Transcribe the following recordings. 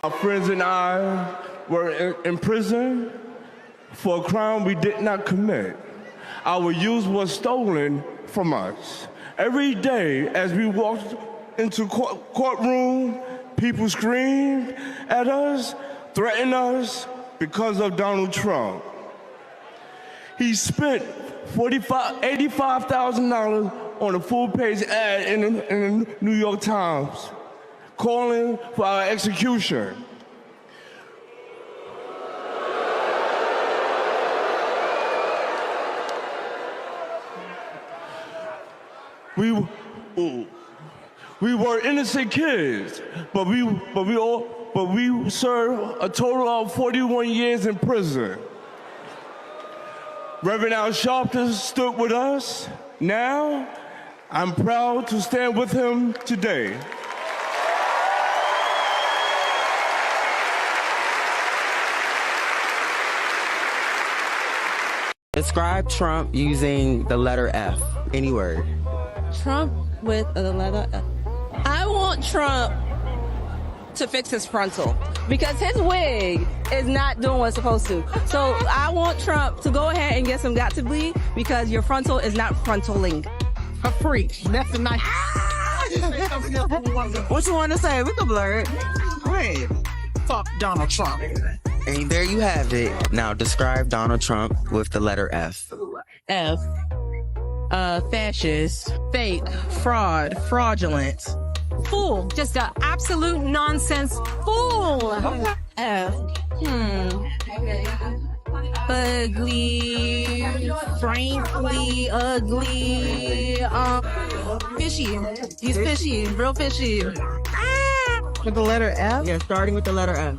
My friends and I were in prison for a crime we did not commit. Our youth was stolen from us. Every day as we walked into courtroom, people screamed at us, threatened us because of Donald Trump. He spent $85,000 on a full-page ad in the New York Times, calling for our execution. We were innocent kids, but we served a total of 41 years in prison. Reverend Al Sharpton stood with us. Now, I'm proud to stand with him today. Describe Trump using the letter F. Any word. Trump with the letter F. I want Trump to fix his frontal because his wig is not doing what it's supposed to. So I want Trump to go ahead and get some got to bleed because your frontal is not frontaling. A freak. That's a nice. What you want to say? We can blur it. Great. Fuck Donald Trump. And there you have it. Now describe Donald Trump with the letter F. F. Fascist, fake, fraud, fraudulent. Fool. Just an absolute nonsense fool. F. Ugly, frankly ugly, fishy. He's fishy, real fishy. With the letter F? Yeah, starting with the letter F.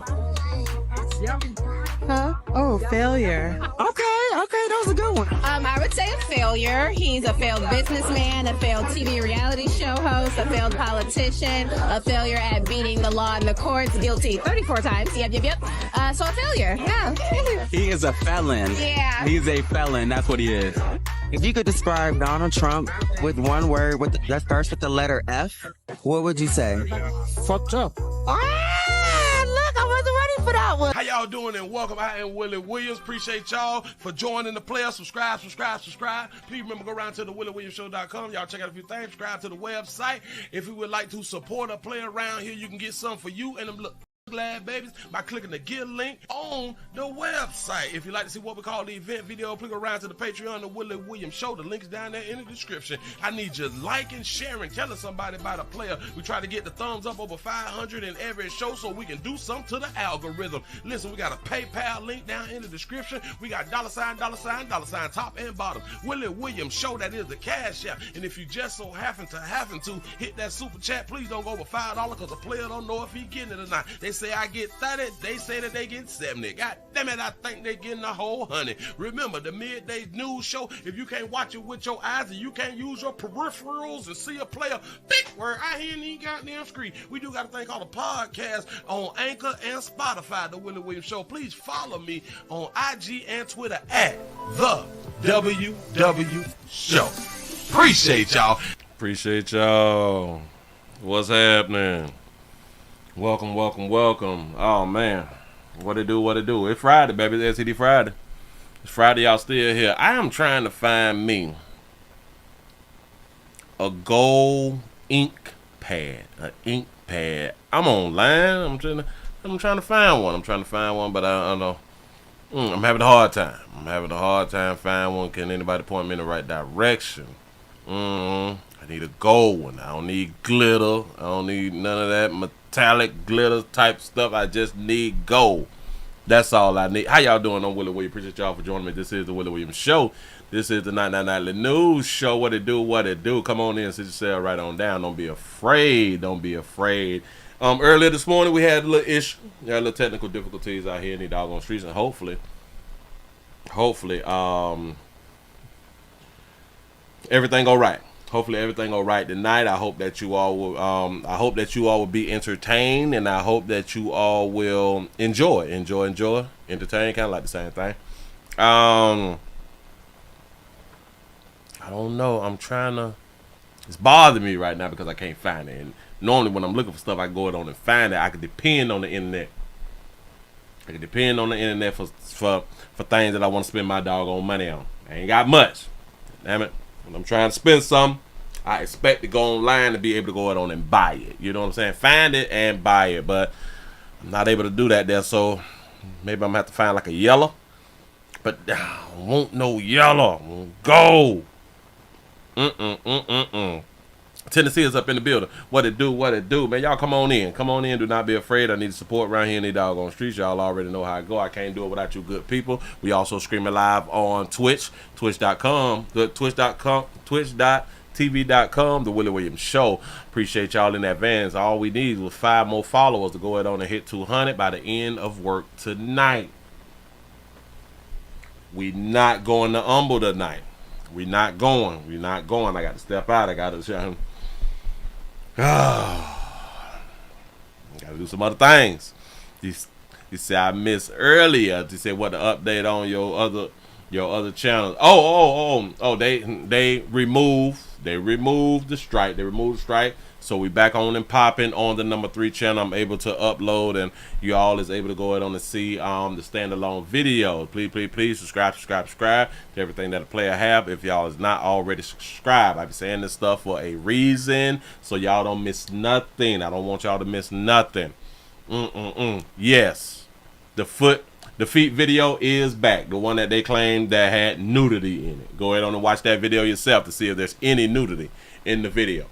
Huh? Oh, failure. Okay, that was a good one. I would say a failure. He's a failed businessman, a failed TV reality show host, a failed politician, a failure at beating the law in the courts, guilty 34 times. Yep. So a failure, yeah. He is a felon. Yeah. He's a felon, that's what he is. If you could describe Donald Trump with one word that starts with the letter F, what would you say? Fucked up. How y'all doing and welcome. I am Willie Williams. Appreciate y'all for joining the player. Subscribe. Please remember, go around to the WillieWilliamsShow.com. Y'all check out a few things. Subscribe to the website. If you would like to support a player around here, you can get some for you and them glad babies by clicking the Get link on the website. If you'd like to see what we call the event video, click around to the Patreon, the Willie Williams Show. The link's down there in the description. I need you liking, sharing, telling somebody about a player. We try to get the thumbs up over 500 in every show so we can do something to the algorithm. Listen, we got a PayPal link down in the description. We got $, top and bottom. Willie Williams Show, that is the cash app. And if you just so happen to hit that super chat, please don't go over $5 because the player don't know if he getting it or not. They say I get 30, they say that they get 70. God damn it, I think they getting a whole 100. Remember, the midday news show, if you can't watch it with your eyes and you can't use your peripherals and see a player, big word, I hear any goddamn screen. We do got a thing called a podcast on Anchor and Spotify, the Willie Williams Show. Please follow me on IG and Twitter at the WW Show. Appreciate y'all. What's happening? Welcome. Oh, man. What it do? It's Friday, baby. It's STD Friday. It's Friday, y'all still here. I am trying to find me a gold ink pad. I'm online. I'm trying to find one. But I don't know. I'm having a hard time. Finding one. Can anybody point me in the right direction? I need a gold one. I don't need glitter. I don't need none of that metallic glitter type stuff. I just need gold. That's all I need. How y'all doing? I'm Willie Williams. Appreciate y'all for joining me. This is the Willie Williams Show. This is the 999 News Show. What it do? Come on in, sit yourself right on down. Don't be afraid. Earlier this morning we had a little issue. There are little technical difficulties out here in the doggone streets, and hopefully, everything go right. Hopefully everything all right tonight. I hope that you all will be entertained, and I hope that you all will enjoy. Entertain, kind of like the same thing. I don't know. It's bothering me right now because I can't find it. And normally when I'm looking for stuff, I go on and find it. I can depend on the internet I can depend on the internet for things that I want to spend my doggone money on. I ain't got much. Damn it. When I'm trying to spend something, I expect to go online and be able to go out on and buy it. You know what I'm saying? Find it and buy it. But I'm not able to do that there, so maybe I'm going to have to find like a yellow. But I don't want no yellow. Go. Tennessee is up in the building. What it do, man. Y'all come on in. Come on in. Do not be afraid. I need support around here in the doggone streets. Y'all already know how I go. I can't do it without you good people. We also streaming live on Twitch. Twitch.tv.com, The Willie Williams Show. Appreciate y'all in advance. All we need was 5 more followers to go ahead on and hit 200 by the end of work tonight. We not going to Humble tonight. We not going. I got to step out. I got to do some other things. You say I missed earlier. You say what the update on your other channels. They removed the strike. So we back on and popping on the number 3 channel. I'm able to upload, and you all is able to go ahead on and see the standalone video. Please subscribe to everything that a player have. If y'all is not already subscribed, I be saying this stuff for a reason, so y'all don't miss nothing. I don't want y'all to miss nothing. Yes, the feet video is back. The one that they claimed that had nudity in it. Go ahead on and watch that video yourself to see if there's any nudity in the video.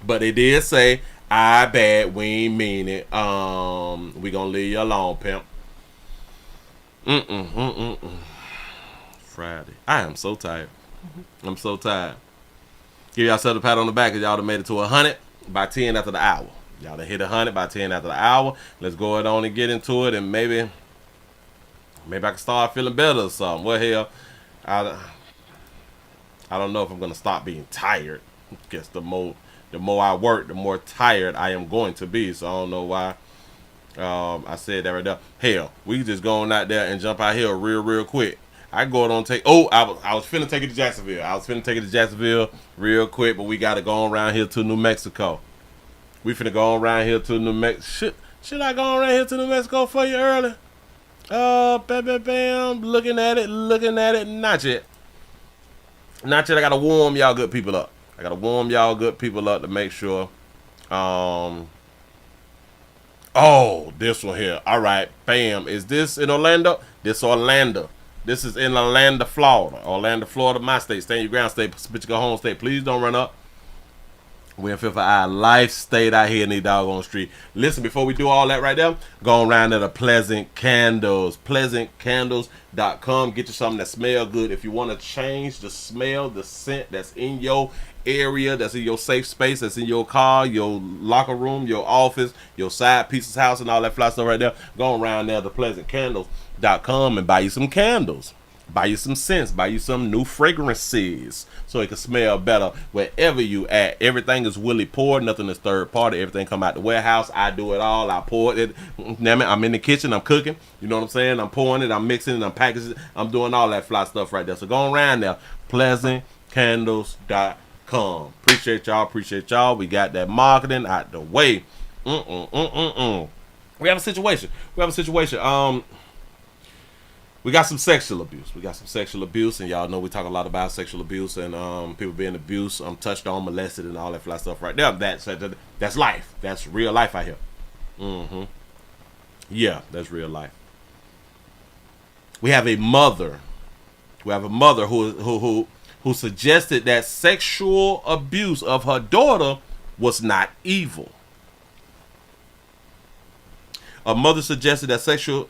But they did say, I bet we ain't mean it. We gonna leave you alone, pimp. Friday. I am so tired. I'm so tired. Give yourself a pat on the back because y'all done made it to 100 by 10 after the hour. Y'all done hit 100 by 10 after the hour. Let's go ahead on and get into it, and maybe I can start feeling better or something. Well, hell, I don't know if I'm gonna stop being tired. I guess the more I work, the more tired I am going to be. So I don't know why I said that right there. Hell, we can just go on out there and jump out here real quick. I go on take. Oh, I was finna take it to Jacksonville. Real quick, but we gotta go around here to New Mexico. We finna go around here to New Mexico. Should I go around here to New Mexico for you early? Bam. Looking at it. Not yet. I gotta warm y'all good people up. To make sure. This one here. All right, bam. Is this in Orlando? This Orlando. This is in Orlando, Florida, my state. Stand your ground state. Spit your home state. Please don't run up. We're in fifth of our life state out here in the doggone street. Listen, before we do all that right there, go around to the Pleasant Candles. PleasantCandles.com. Get you something that smells good. If you want to change the smell, the scent that's in your area, that's in your safe space, that's in your car, your locker room, your office, your side pieces house, and all that fly stuff right there, go around there to PleasantCandles.com and buy you some candles. Buy you some scents, buy you some new fragrances so it can smell better wherever you at. Everything is Willie poured, nothing is third party. Everything come out the warehouse. I do it all. I pour it. Damn it, I'm in the kitchen, I'm cooking. You know what I'm saying? I'm pouring it, I'm mixing it, I'm packaging it. I'm doing all that fly stuff right there. So go around there, PleasantCandles.com. Appreciate y'all. We got that marketing out the way. We have a situation. We got some sexual abuse. And y'all know we talk a lot about sexual abuse and people being abused, touched on, molested, and all that fly stuff right there. That's life. That's real life out here. Yeah, that's real life. We have a mother who suggested that sexual abuse of her daughter was not evil. A mother suggested that sexual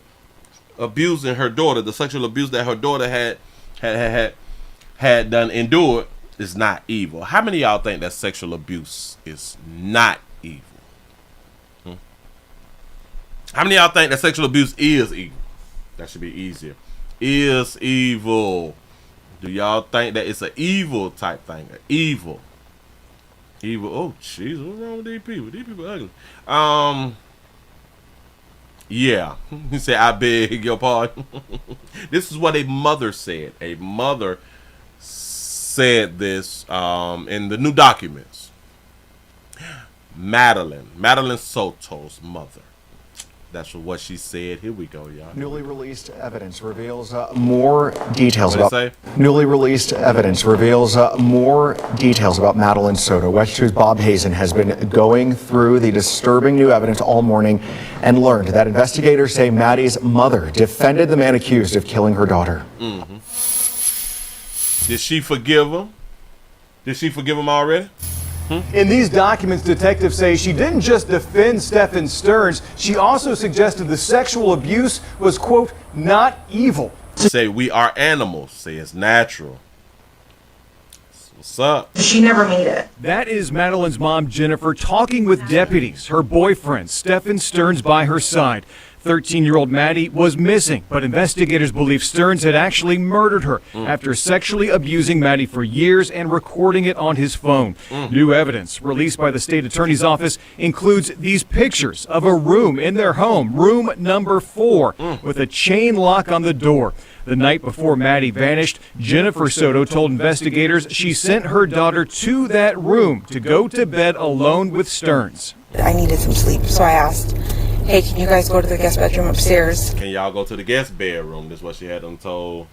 abusing her daughter, the sexual abuse that her daughter had done endured, is not evil. How many of y'all think that sexual abuse is not evil? How many of y'all think that sexual abuse is evil? That should be easier. Is evil. Do y'all think that it's an evil type thing? Evil. Oh, jeez, what's wrong with these people? These people ugly. Yeah, he said, I beg your pardon. This is what a mother said. A mother said this in the new documents. Madeline Soto's mother. That's what she said. Here we go, y'all. Newly released evidence reveals more details What'd about. it say? Newly released evidence reveals more details about Madeline Soto. West 2's Bob Hazen has been going through the disturbing new evidence all morning and learned that investigators say Maddie's mother defended the man accused of killing her daughter. Mm-hmm. Did she forgive him? Did she forgive him already? In these documents, detectives say she didn't just defend Stephen Stearns, she also suggested the sexual abuse was, quote, not evil. Say we are animals. Say it's natural. What's up? She never made it. That is Madeline's mom, Jennifer, talking with deputies, her boyfriend, Stephen Stearns, by her side. 13-year-old Maddie was missing, but investigators believe Stearns had actually murdered her after sexually abusing Maddie for years and recording it on his phone. New evidence released by the state attorney's office includes these pictures of a room in their home, room number 4, with a chain lock on the door. The night before Maddie vanished, Jennifer Soto told investigators she sent her daughter to that room to go to bed alone with Stearns. I needed some sleep, so I asked, hey, can you guys go to the guest bedroom upstairs? Can y'all go to the guest bedroom? That's what she had them told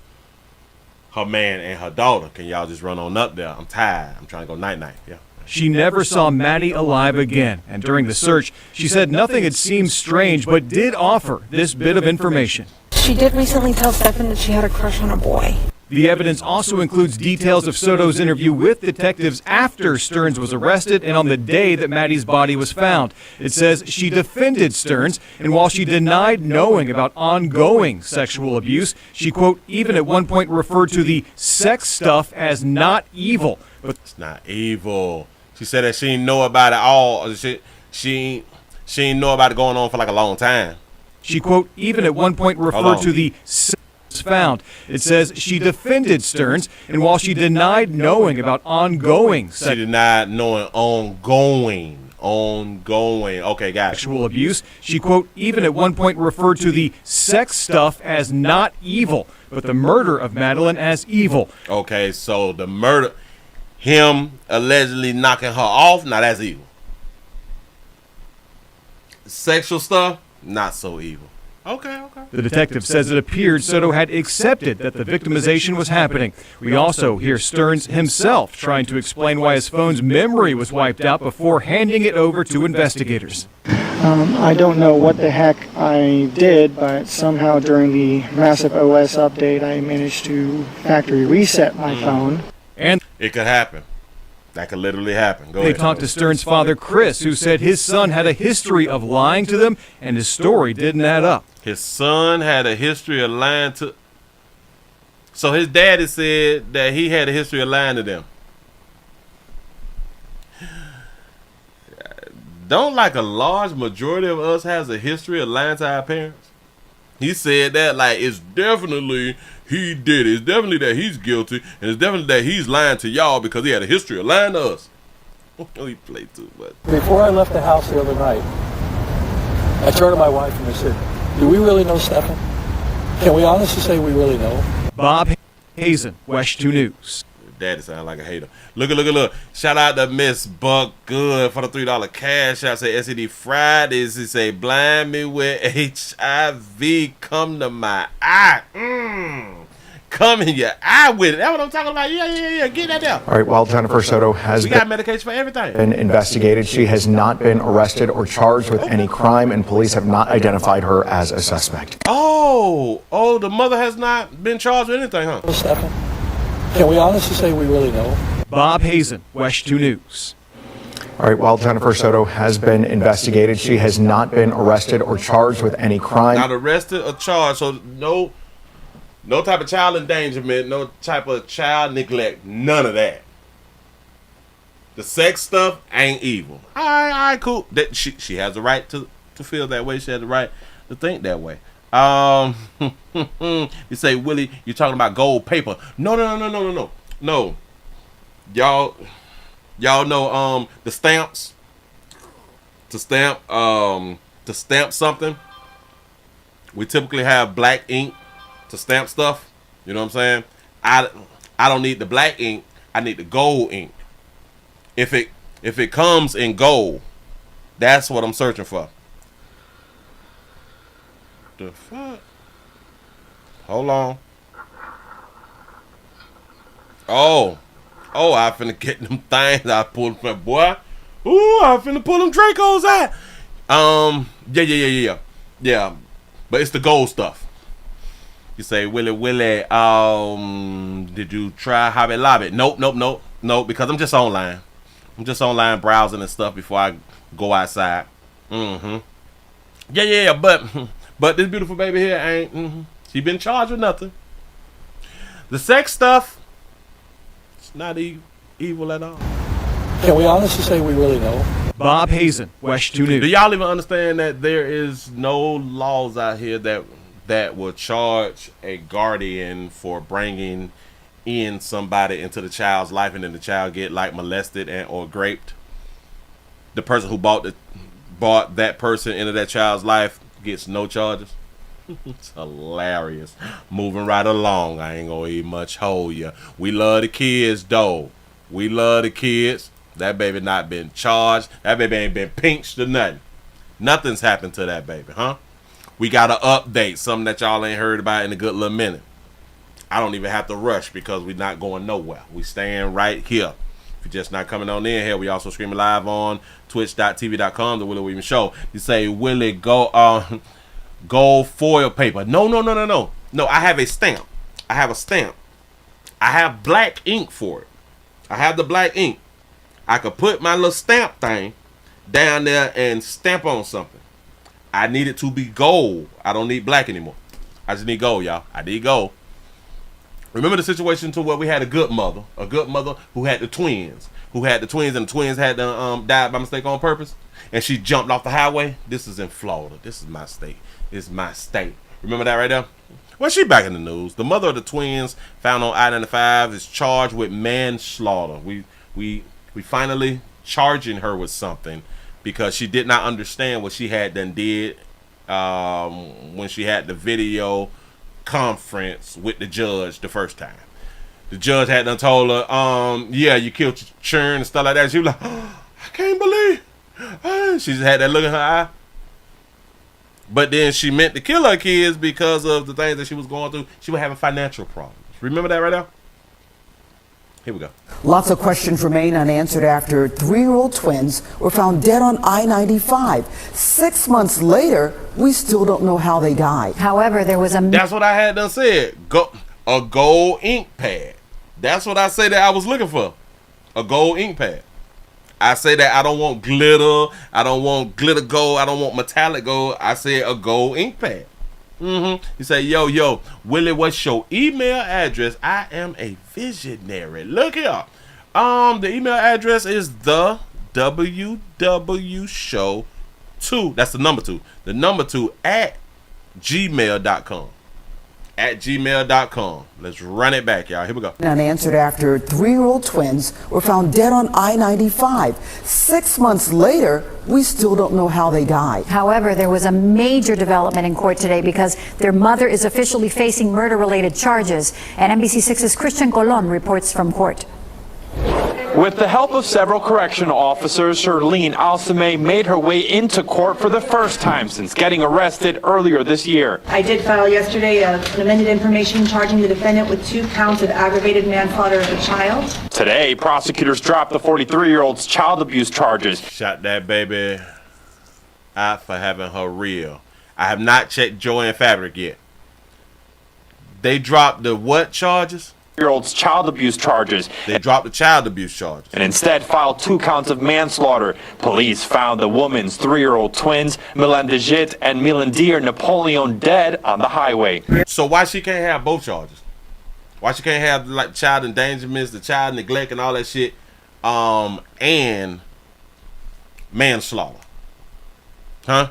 her man and her daughter. Can y'all just run on up there? I'm tired. I'm trying to go night-night. Yeah. She never saw Maddie alive again, and during the search, she said nothing had seemed strange, but did offer this bit of information. She did recently tell Stephen that she had a crush on a boy. The evidence also includes details of Soto's interview with detectives after Stearns was arrested and on the day that Maddie's body was found. It says she defended Stearns, and while she denied knowing about ongoing sexual abuse, she, quote, even at one point referred to the sex stuff as not evil. But it's not evil. She said that she didn't know about it all. She didn't know about it going on for like a long time. She, quote, even at one point referred to the found. It says she defended Stearns, and while she denied knowing about ongoing she denied knowing ongoing. Okay, got it. Sexual abuse, she, quote, even at one point referred to the sex stuff as not evil, but the murder of Madeline as evil. Okay, so the murder, him allegedly knocking her off, now that's evil. Sexual stuff, not so evil. Okay. The detective says it appeared Soto had accepted that the victimization was happening. We also hear Stearns himself trying to explain why his phone's memory was wiped out before handing it over to investigators. I don't know what the heck I did, but somehow during the massive OS update, I managed to factory reset my phone. And it could happen. That could literally happen. Go They ahead. talked to Stearns' father, Chris, who said his son had a history of lying to them, and his story didn't add up. His son had a history of lying to... So his daddy said that he had a history of lying to them. Don't like a large majority of us has a history of lying to our parents? He said that like it's definitely he did it. It's definitely that he's guilty, and it's definitely that he's lying to y'all because he had a history of lying to us. He played too much. Before I left the house the other night, I turned to my wife and I said, do we really know Stephen? Can we honestly say we really know? Bob Hazen, West 2 News. Daddy sound like a hater. Look. Shout out to Miss Buck Good for the $3 cash. I say SED Fridays. He say blind me with HIV. Come to my eye. Come in your eye with it. That's what I'm talking about. Yeah. Get that down. All right, while Jennifer Soto has got medication for everything. Been investigated, she has not been arrested or charged with any crime, and police have not identified her as a suspect. Oh, the mother has not been charged with anything, huh? Stephen, can we honestly say we really know? Bob Hazen, West 2 News. All right, while Jennifer Soto has been investigated, she has not been arrested or charged with any crime. Not arrested or charged, so no type of child endangerment, no type of child neglect, none of that. The sex stuff ain't evil. All right, cool. That she has the right to feel that way. She has the right to think that way. You say, Willie, you're talking about gold paper. No. Y'all know the stamps. To stamp something, we typically have black ink to stamp stuff. You know what I'm saying? I don't need the black ink. I need the gold ink. If it comes in gold, that's what I'm searching for. the fuck? Hold on. Oh, I finna get them things I pulled from, boy. Ooh, I finna pull them Dracos out. Yeah. But it's the gold stuff. You say, Willie, did you try Hobby Lobby? Nope, because I'm just online. I'm just online browsing and stuff before I go outside. Yeah, but this beautiful baby here ain't, she been charged with nothing. The sex stuff, it's not evil at all. Can we honestly say we really know? Bob Hazen, West 2 News. Do y'all even understand that there is no laws out here that will charge a guardian for bringing in somebody into the child's life and then the child get like molested and or raped? The person who bought that person into that child's life gets no charges. It's hilarious. Moving right along. I ain't gonna even much hold you. We love the kids though. We love the kids. That baby not been charged. That baby ain't been pinched or nothing. Nothing's happened to that baby, huh? We got an update, something that y'all ain't heard about in a good little minute. I don't even have to rush because we're not going nowhere. We staying right here. If you're just not coming on in here, we also streaming live on twitch.tv.com, The Willie Williams Show. You say, Willie, gold foil paper. No. No, I have a stamp. I have a stamp. I have black ink for it. I have the black ink. I could put my little stamp thing down there and stamp on something. I need it to be gold. I don't need black anymore. I just need gold, y'all. I need gold. Remember the situation to where we had a good mother who had the twins, and the twins had to died by mistake on purpose, and she jumped off the highway. This is in Florida. This is my state. This is my state. Remember that right there? Well, she back in the news. The mother of the twins found on I-95 is charged with manslaughter. We finally charging her with something because she did not understand what she had done did when she had the video conference with the judge the first time. The judge had done told her, yeah, you killed your churn and stuff like that. She was like, oh, I can't believe. She just had that look in her eye. But then she meant to kill her kids because of the things that she was going through. She was having financial problems. Remember that right now? Here we go. Lots of questions remain unanswered after 3-year-old twins were found dead on I-95. 6 months later, we still don't know how they died. However, there was a... That's what I had done said. A gold ink pad. That's what I say that I was looking for. A gold ink pad. I say that I don't want glitter. I don't want glitter gold. I don't want metallic gold. I said a gold ink pad. You say, yo, Willie, what's your email address? I am a visionary. Look here. The email address is the WW Show 2. That's the number 2. The number 2 at gmail.com. At gmail.com. Let's run it back, y'all. Here we go. Unanswered after 3-year-old twins were found dead on I-95. 6 months later, we still don't know how they died. However, there was a major development in court today because their mother is officially facing murder-related charges. And NBC6's Christian Colon reports from court. With the help of several correctional officers, Charlene Alsame made her way into court for the first time since getting arrested earlier this year. I did file yesterday an amended information charging the defendant with 2 counts of aggravated manslaughter of a child. Today, prosecutors dropped the 43-year-old's child abuse charges. Shot that baby out for having her real. I have not checked Joanne Fabric yet. They dropped the what charges? Year-old's child abuse charges. They dropped the child abuse charges. And instead filed 2 counts of manslaughter. Police found the woman's 3-year-old twins, Milan and Milandir Napoleon, dead on the highway. So why she can't have both charges? Why she can't have like child endangerment, the child neglect and all that shit, and manslaughter? Huh?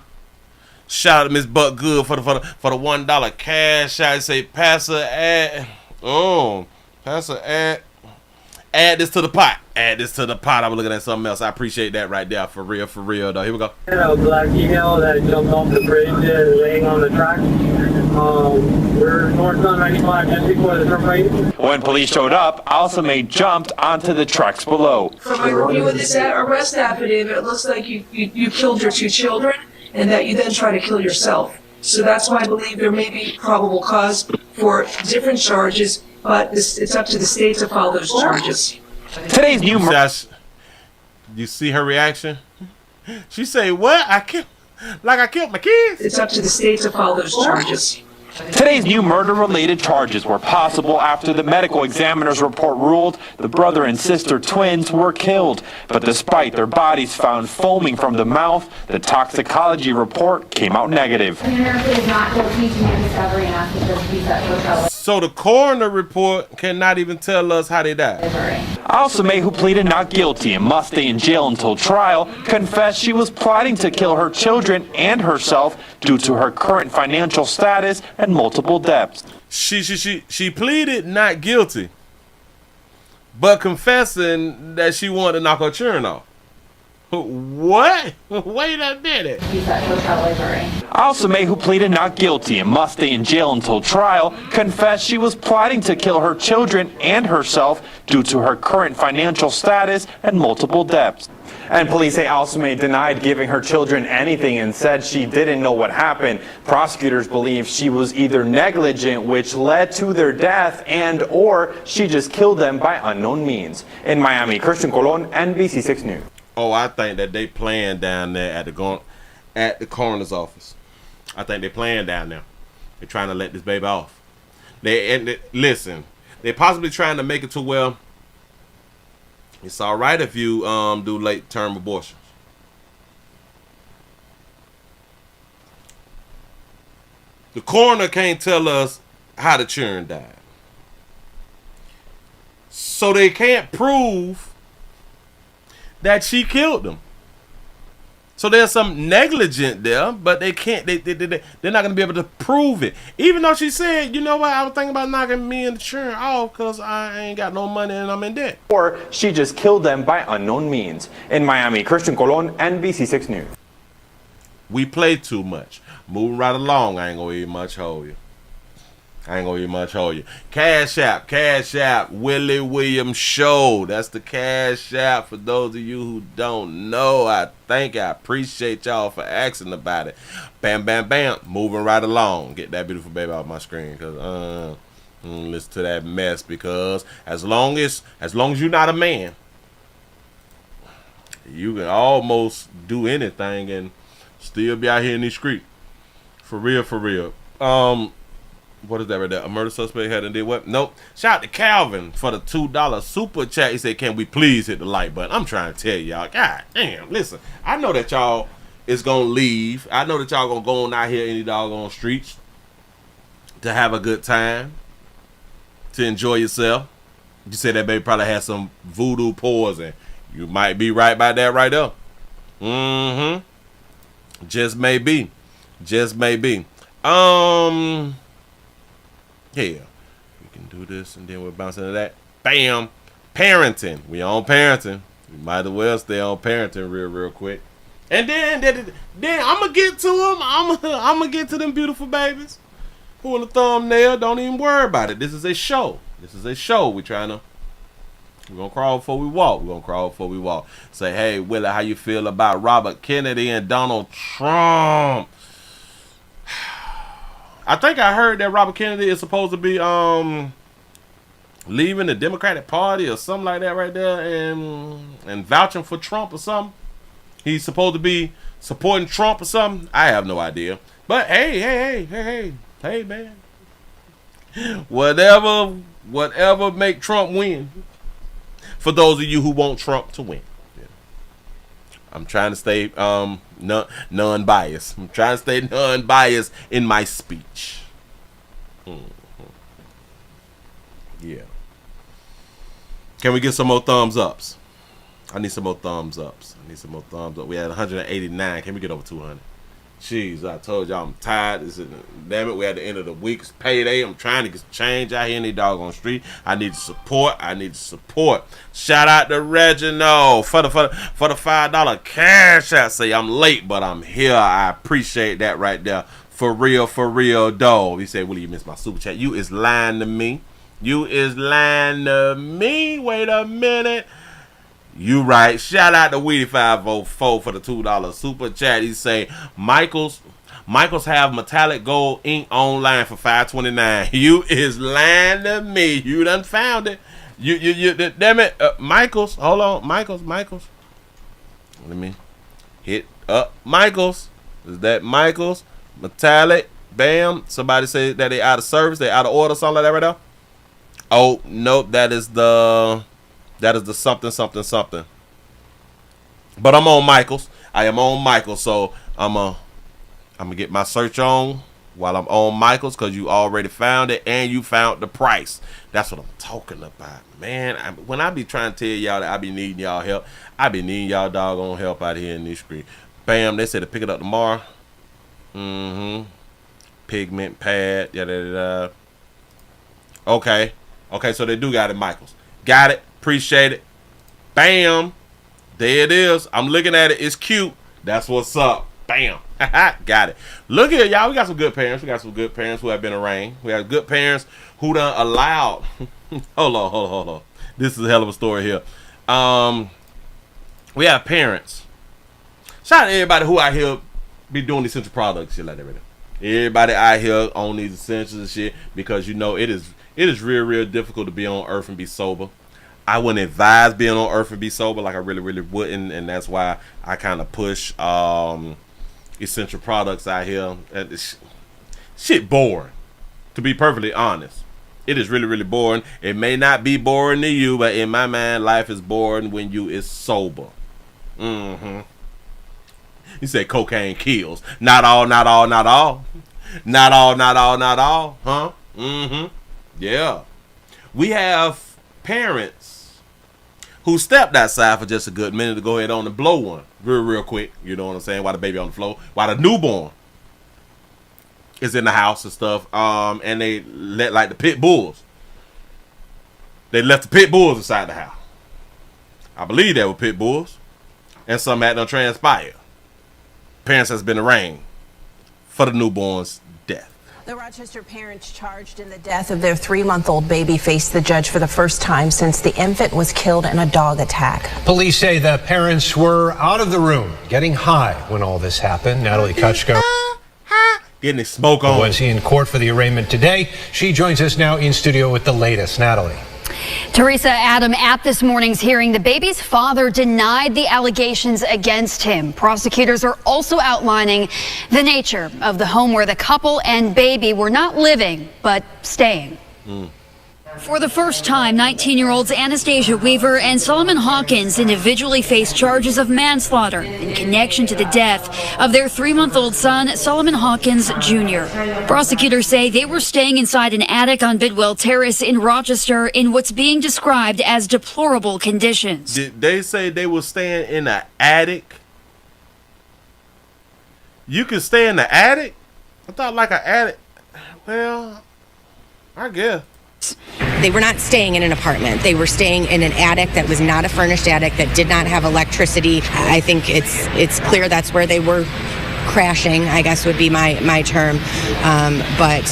Shout out to Miss Buck Good for the $1 cash. I say pass her ad. Oh, pass her ad. Add this to the pot. Add this to the pot. I was looking at something else. I appreciate that right there. For real though. Here we go. A black female that jumped off the bridge laying on the track. We're north on 95 just before the turn right. When police showed up, Alsame jumped onto the tracks below. From my review of this arrest affidavit, it looks like you killed your 2 children and that you then try to kill yourself. So that's why I believe there may be probable cause for different charges, but it's up to the state to file those charges. Today's new You see her reaction? She say, "What? I killed my kids?" It's up to the state to file those charges. Today's new murder-related charges were possible after the medical examiner's report ruled the brother and sister twins were killed. But despite their bodies found foaming from the mouth, the toxicology report came out negative. So the coroner report cannot even tell us how they died. Alsame, who pleaded not guilty and must stay in jail until trial, confessed she was plotting to kill her children and herself due to her current financial status and multiple debts. She pleaded not guilty, but confessing that she wanted to knock her children off. What? Wait a minute. Alsame, who pleaded not guilty and must stay in jail until trial, confessed she was plotting to kill her children and herself due to her current financial status and multiple debts. And police say Alsame denied giving her children anything and said she didn't know what happened. Prosecutors believe she was either negligent, which led to their death, and or she just killed them by unknown means. In Miami, Christian Colon, NBC6 News. Oh, I think that they playing down there at the coroner's office. I think they playing down there. They're trying to let this baby off. Listen, they're possibly trying to make it to where it's all right if you do late term abortions. The coroner can't tell us how the children died, so they can't prove that she killed them. So there's some negligent there, but they can't. They're not gonna be able to prove it. Even though she said, "You know what? I was thinking about knocking me and the children off because I ain't got no money and I'm in debt." Or she just killed them by unknown means. In Miami, Christian Colon, NBC6 News. We play too much. Moving right along. I ain't gonna even much hold you. Cash App, Willie Williams Show. That's the Cash App for those of you who don't know. I appreciate y'all for asking about it. Bam, bam, bam. Moving right along. Get that beautiful baby off my screen, because listen to that mess, because as long as you're not a man, you can almost do anything and still be out here in these streets. For real. What is that right there? A murder suspect hadn't did what? Nope. Shout out to Calvin for the $2 super chat. He said, "Can we please hit the like button?" I'm trying to tell y'all. God damn. Listen, I know that y'all is going to leave. I know that y'all going to go on out here in the doggone streets to have a good time, to enjoy yourself. You said that baby probably had some voodoo poison. You might be right about that right there. Just maybe. Yeah, we can do this, and then we'll bounce into that. Bam! Parenting. We on parenting. We might as well stay on parenting real quick. And then I'm going to get to them. I'm going to get to them beautiful babies. Who in the thumbnail? Don't even worry about it. This is a show. We're going to crawl before we walk. Say, "Hey, Willie, how you feel about Robert Kennedy and Donald Trump?" I think I heard that Robert Kennedy is supposed to be leaving the Democratic Party or something like that right there, and vouching for Trump or something. He's supposed to be supporting Trump or something. I have no idea. But hey, man. Whatever make Trump win. For those of you who want Trump to win. I'm trying to stay non-biased. In my speech. Yeah. Can we get some more thumbs ups? I need some more thumbs ups. We had 189. Can we get over 200? Jeez, I told y'all I'm tired. Damn it, we're at the end of the week's payday. I'm trying to get some change out here in the doggone street. I need support. Shout out to Reginald for the $5 cash out. Say I'm late, but I'm here. I appreciate that right there. For real, dog. He said, "Willie, you missed my super chat." You is lying to me. Wait a minute. You right. Shout out to Weedy504 for the $2 super chat. He say, Michael's Michaels have metallic gold ink online for $5.29. You is lying to me. You done found it. You damn it. Michaels, hold on. Michaels. Let me hit up Michaels. Is that Michaels? Metallic. Bam. Somebody say that they out of service. They out of order. Something like that right now. Oh, nope. That is the something. But I'm on Michaels. I am on Michaels. So I'm gonna get my search on while I'm on Michaels, because you already found it and you found the price. That's what I'm talking about, man. When I be trying to tell y'all that I be needing y'all help, I be needing y'all doggone help out here in this street. Bam, they said to pick it up tomorrow. Pigment pad, yada. Okay, so they do got it, Michaels. Got it, appreciate it. Bam, there it is. I'm looking at it, it's cute. That's what's up. Bam. Got it. Look here, y'all. We got some good parents. We got some good parents who have been arraigned. We have good parents who done allowed. Hold on. This is a hell of a story here. We have parents. Shout out to everybody who out here be doing essential products, shit like that. Right now. Everybody out here on these essentials and shit, because you know it is real difficult to be on earth and be sober. I wouldn't advise being on earth and be sober, like I really wouldn't, and that's why I kind of push essential products out here. Shit boring, to be perfectly honest. It is really boring. It may not be boring to you, but in my mind, life is boring when you is sober. You said cocaine kills. Not all. Huh? Yeah. We have parents who stepped outside for just a good minute to go ahead on and blow one real quick. You know what I'm saying? While the baby on the floor, while the newborn is in the house and stuff. And they let like the pit bulls. They left the pit bulls inside the house. I believe they were pit bulls, and some had done transpired. Parents has been arraigned for the newborn's death. The Rochester parents charged in the death of their 3-month-old baby faced the judge for the first time since the infant was killed in a dog attack. Police say the parents were out of the room, getting high when all this happened. Natalie Kutchko getting the smoke on. Was in court for the arraignment today. She joins us now in studio with the latest. Natalie. Teresa, Adam, at this morning's hearing, the baby's father denied the allegations against him. Prosecutors are also outlining the nature of the home where the couple and baby were not living, but staying. For the first time, 19-year-olds Anastasia Weaver and Solomon Hawkins individually face charges of manslaughter in connection to the death of their 3-month-old son, Solomon Hawkins Jr. Prosecutors say they were staying inside an attic on Bidwell Terrace in Rochester in what's being described as deplorable conditions. Did they say they were staying in an attic? You can stay in the attic? I thought like an attic. Well, I guess. They were not staying in an apartment. They were staying in an attic that was not a furnished attic, that did not have electricity. I think it's clear that's where they were crashing, I guess would be my term. But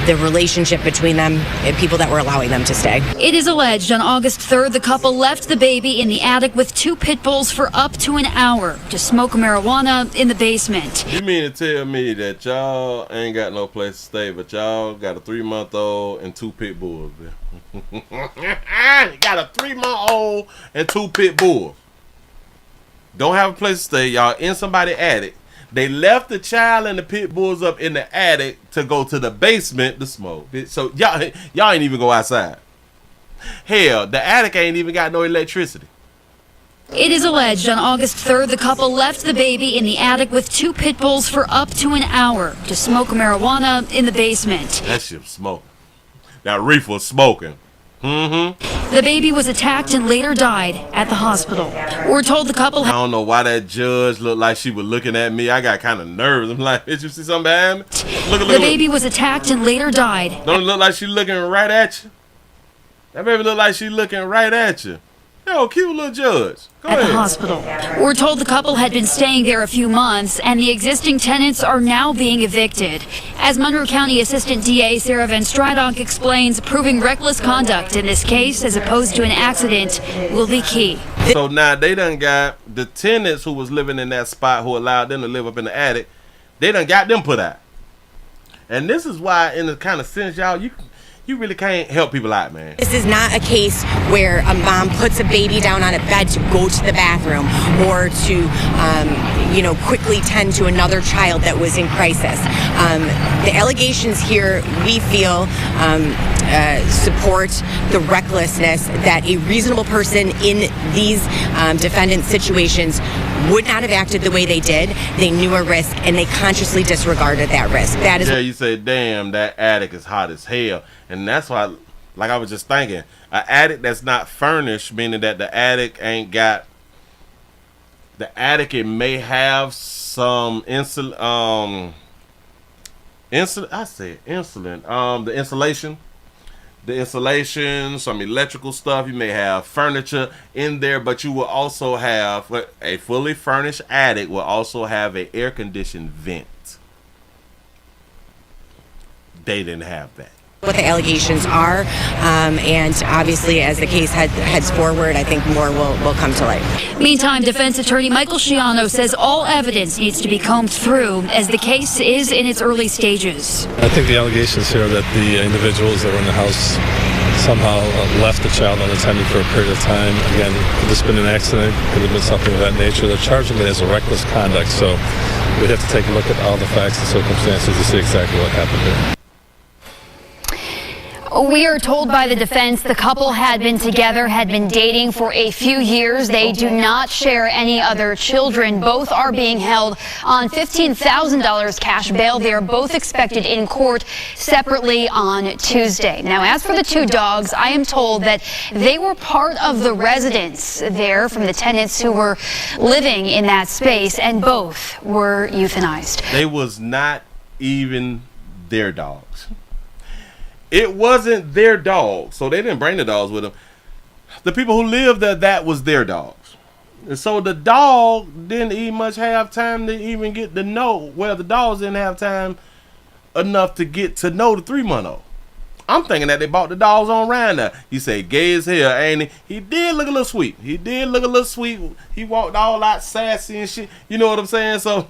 the relationship between them and people that were allowing them to stay. It is alleged on August 3rd, the couple left the baby in the attic with 2 pit bulls for up to an hour to smoke marijuana in the basement. You mean to tell me that y'all ain't got no place to stay, but y'all got a 3-month-old and 2 pit bulls? You got a 3-month-old and 2 pit bulls. Don't have a place to stay. Y'all in somebody's attic. They left the child and the pit bulls up in the attic to go to the basement to smoke. So y'all ain't even go outside. Hell, the attic ain't even got no electricity. It is alleged on August 3rd, the couple left the baby in the attic with 2 pit bulls for up to an hour to smoke marijuana in the basement. That shit was smoking. That reef was smoking. The baby was attacked and later died at the hospital. We're told the couple I don't know why that judge looked like she was looking at me. I got kind of nervous. I'm like, did you see something behind me? Look. The baby was attacked and later died. Don't it look like she looking right at you? That baby look like she looking right at you. Yo, cute little judge. Go at ahead. The hospital. We're told the couple had been staying there a few months, and the existing tenants are now being evicted. As Monroe County Assistant DA Sarah Van Strydock explains, proving reckless conduct in this case as opposed to an accident will be key. So now they done got the tenants who was living in that spot who allowed them to live up in the attic. They done got them put out. And this is why, in the kind of sense, y'all, you really can't help people out, man. This is not a case where a mom puts a baby down on a bed to go to the bathroom or to, quickly tend to another child that was in crisis. The allegations here, we feel, support the recklessness that a reasonable person in these defendant situations would not have acted the way they did. They knew a risk and they consciously disregarded that risk. That is. Yeah, you say, damn, that attic is hot as hell. And that's why, like I was just thinking, an attic that's not furnished, meaning that the attic ain't got, it may have some the insulation, some electrical stuff. You may have furniture in there, but you will also have a fully furnished attic will also have an air conditioned vent. They didn't have that. What the allegations are, and obviously as the case heads forward, I think more will come to light. Meantime, defense attorney Michael Sciano says all evidence needs to be combed through as the case is in its early stages. I think the allegations here that the individuals that were in the house somehow left the child unattended for a period of time. Again, could this have been an accident? Could have been something of that nature. They're charging it as a reckless conduct, so we'd have to take a look at all the facts and circumstances to see exactly what happened here. We are told by the defense the couple had been together, had been dating for a few years. They do not share any other children. Both are being held on $15,000 cash bail. They are both expected in court separately on Tuesday. Now, as for the two dogs, I am told that they were part of the residence there from the tenants who were living in that space, and both were euthanized. They was not even their dogs. It wasn't their dog, so they didn't bring the dogs with them. The people who lived there, that was their dogs. And so the dog didn't even much have time to even get to know. Well, the dogs didn't have time enough to get to know the 3-month-old. I'm thinking that they bought the dogs on round there. He said, gay as hell, ain't he? He did look a little sweet. He walked all out sassy and shit. You know what I'm saying? So,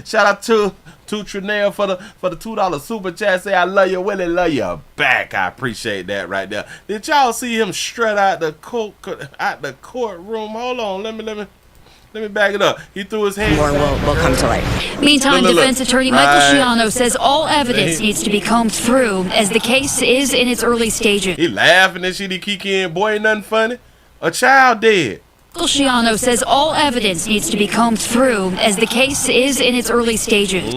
shout out to Trinell for the $2 super chat. Say, I love you, Willie, love you back. I appreciate that right there. Did y'all see him strut out the courtroom? Hold on, let me back it up. He threw his hands. More will come to light. Meantime, defense attorney Michael Sciano says all evidence needs to be combed through as the case is in its early stages. He laughing and shit. He kicking. Boy, ain't nothing funny. A child dead. Michael Sciano says all evidence needs to be combed through as the case is in its early stages.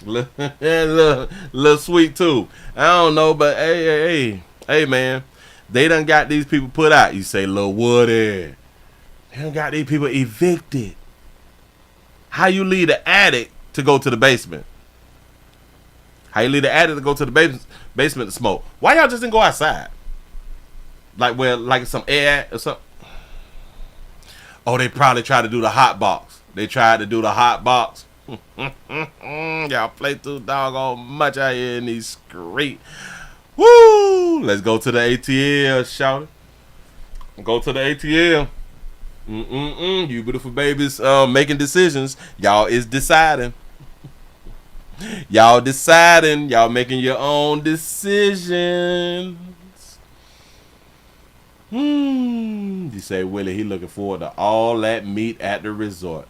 Little sweet too. I don't know, but hey, man, they done got these people put out. You say, Lil Woody. They done got these people evicted. How you leave the attic to go to the basement? How you leave the attic to go to the basement to smoke? Why y'all just didn't go outside? Like some air or something? Oh, they probably tried to do the hot box. Y'all play too doggone much out here in these streets. Woo! Let's go to the ATL, shout it. Go to the ATL. You beautiful babies making decisions. Y'all is deciding. Y'all making your own decisions. You say, Willie, he looking forward to all that meat at the resort.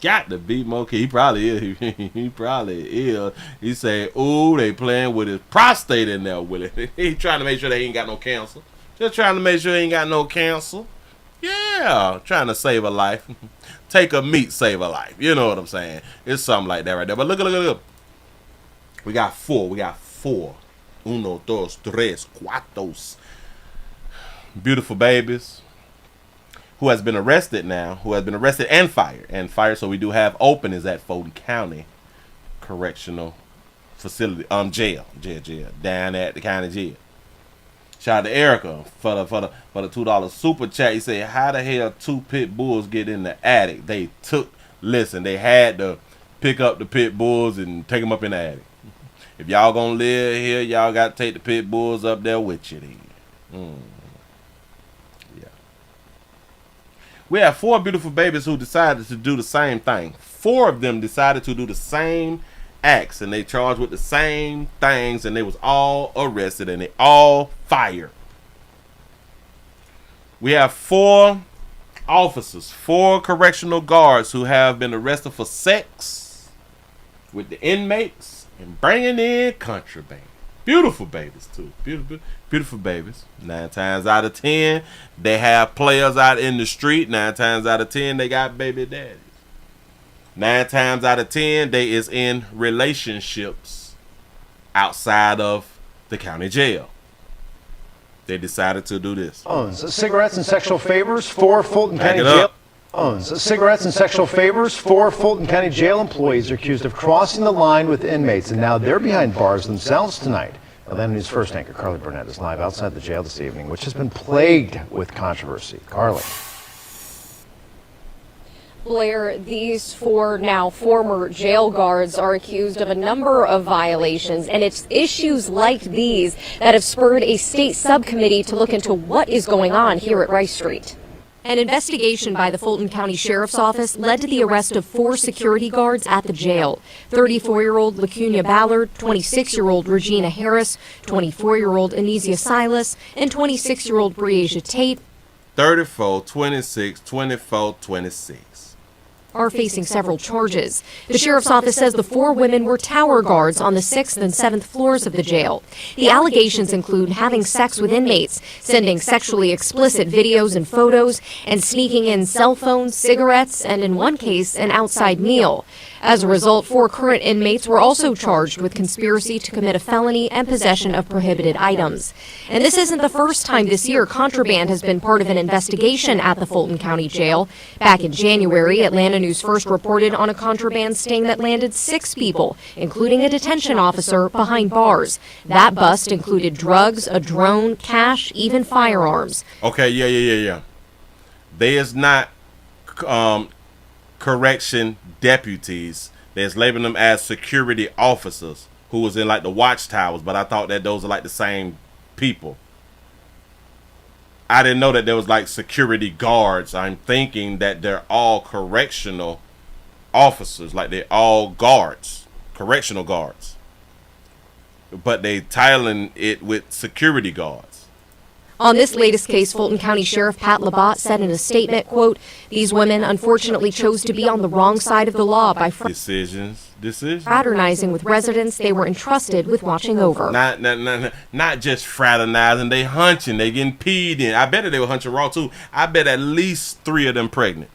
Got to be more kid. He probably is. He probably is. He say, ooh, they playing with his prostate in there, Willie. He trying to make sure they ain't got no cancer. Just trying to make sure they ain't got no cancer. Yeah, trying to save a life. Take a meat, save a life. You know what I'm saying? It's something like that right there. But look. We got four. Uno, dos, tres, cuatros. Beautiful babies. Who has been arrested now. Who has been arrested and fired. So we do have openings at Fulton County Correctional Facility. Jail. Down at the county jail. Shout out to Erica for the $2 super chat. He said, how the hell 2 pit bulls get in the attic? They had to pick up the pit bulls and take them up in the attic. If y'all gonna live here, y'all got to take the pit bulls up there with you then. Yeah. We have 4 beautiful babies who decided to do the same thing. 4 of them decided to do the same acts, and they charged with the same things, and they was all arrested, and they all fired. We have 4 officers, 4 correctional guards who have been arrested for sex with the inmates and bringing in contraband. Beautiful babies too. Beautiful babies. 9 times out of 10, they have players out in the street. 9 times out of 10, they got baby daddies. 9 times out of 10, they is in relationships outside of the county jail. They decided to do this. Owns cigarettes and sexual favors for Fulton County Jail. Owns cigarettes and sexual favors for Fulton County Jail employees are accused of crossing the line with inmates, and now they're behind bars themselves tonight. Atlanta News First anchor Carly Burnett is live outside the jail this evening, which has been plagued with controversy. Carly. Blair, these 4 now former jail guards are accused of a number of violations, and it's issues like these that have spurred a state subcommittee to look into what is going on here at Rice Street. An investigation by the Fulton County Sheriff's Office led to the arrest of 4 security guards at the jail. 34-year-old LaCunia Ballard, 26-year-old Regina Harris, 24-year-old Anesia Silas, and 26-year-old Breasia Tate. 34, 26, 24, 26. Are facing several charges. The sheriff's office says the 4 women were tower guards on the 6th and 7th floors of the jail. The allegations include having sex with inmates, sending sexually explicit videos and photos, and sneaking in cell phones, cigarettes, and in one case, an outside meal. As a result, 4 current inmates were also charged with conspiracy to commit a felony and possession of prohibited items. And this isn't the first time this year contraband has been part of an investigation at the Fulton County Jail. Back in January, Atlanta News First reported on a contraband sting that landed 6 people, including a detention officer, behind bars. That bust included drugs, a drone, cash, even firearms. Okay, yeah. They is not correction deputies. There's labeling them as security officers who was in like the watchtowers, but I thought that those are like the same people. I didn't know that there was like security guards. I'm thinking that they're all correctional officers, like they're all guards, correctional guards. But they titling it with security guards. On this latest case, Fulton County Sheriff Pat Labatt said in a statement, quote, "These women unfortunately chose to be on the wrong side of the law by decisions fraternizing with residents they were entrusted with watching over." Not just fraternizing, they hunching, they getting peed in. I bet they were hunching raw too. I bet at least 3 of them pregnant.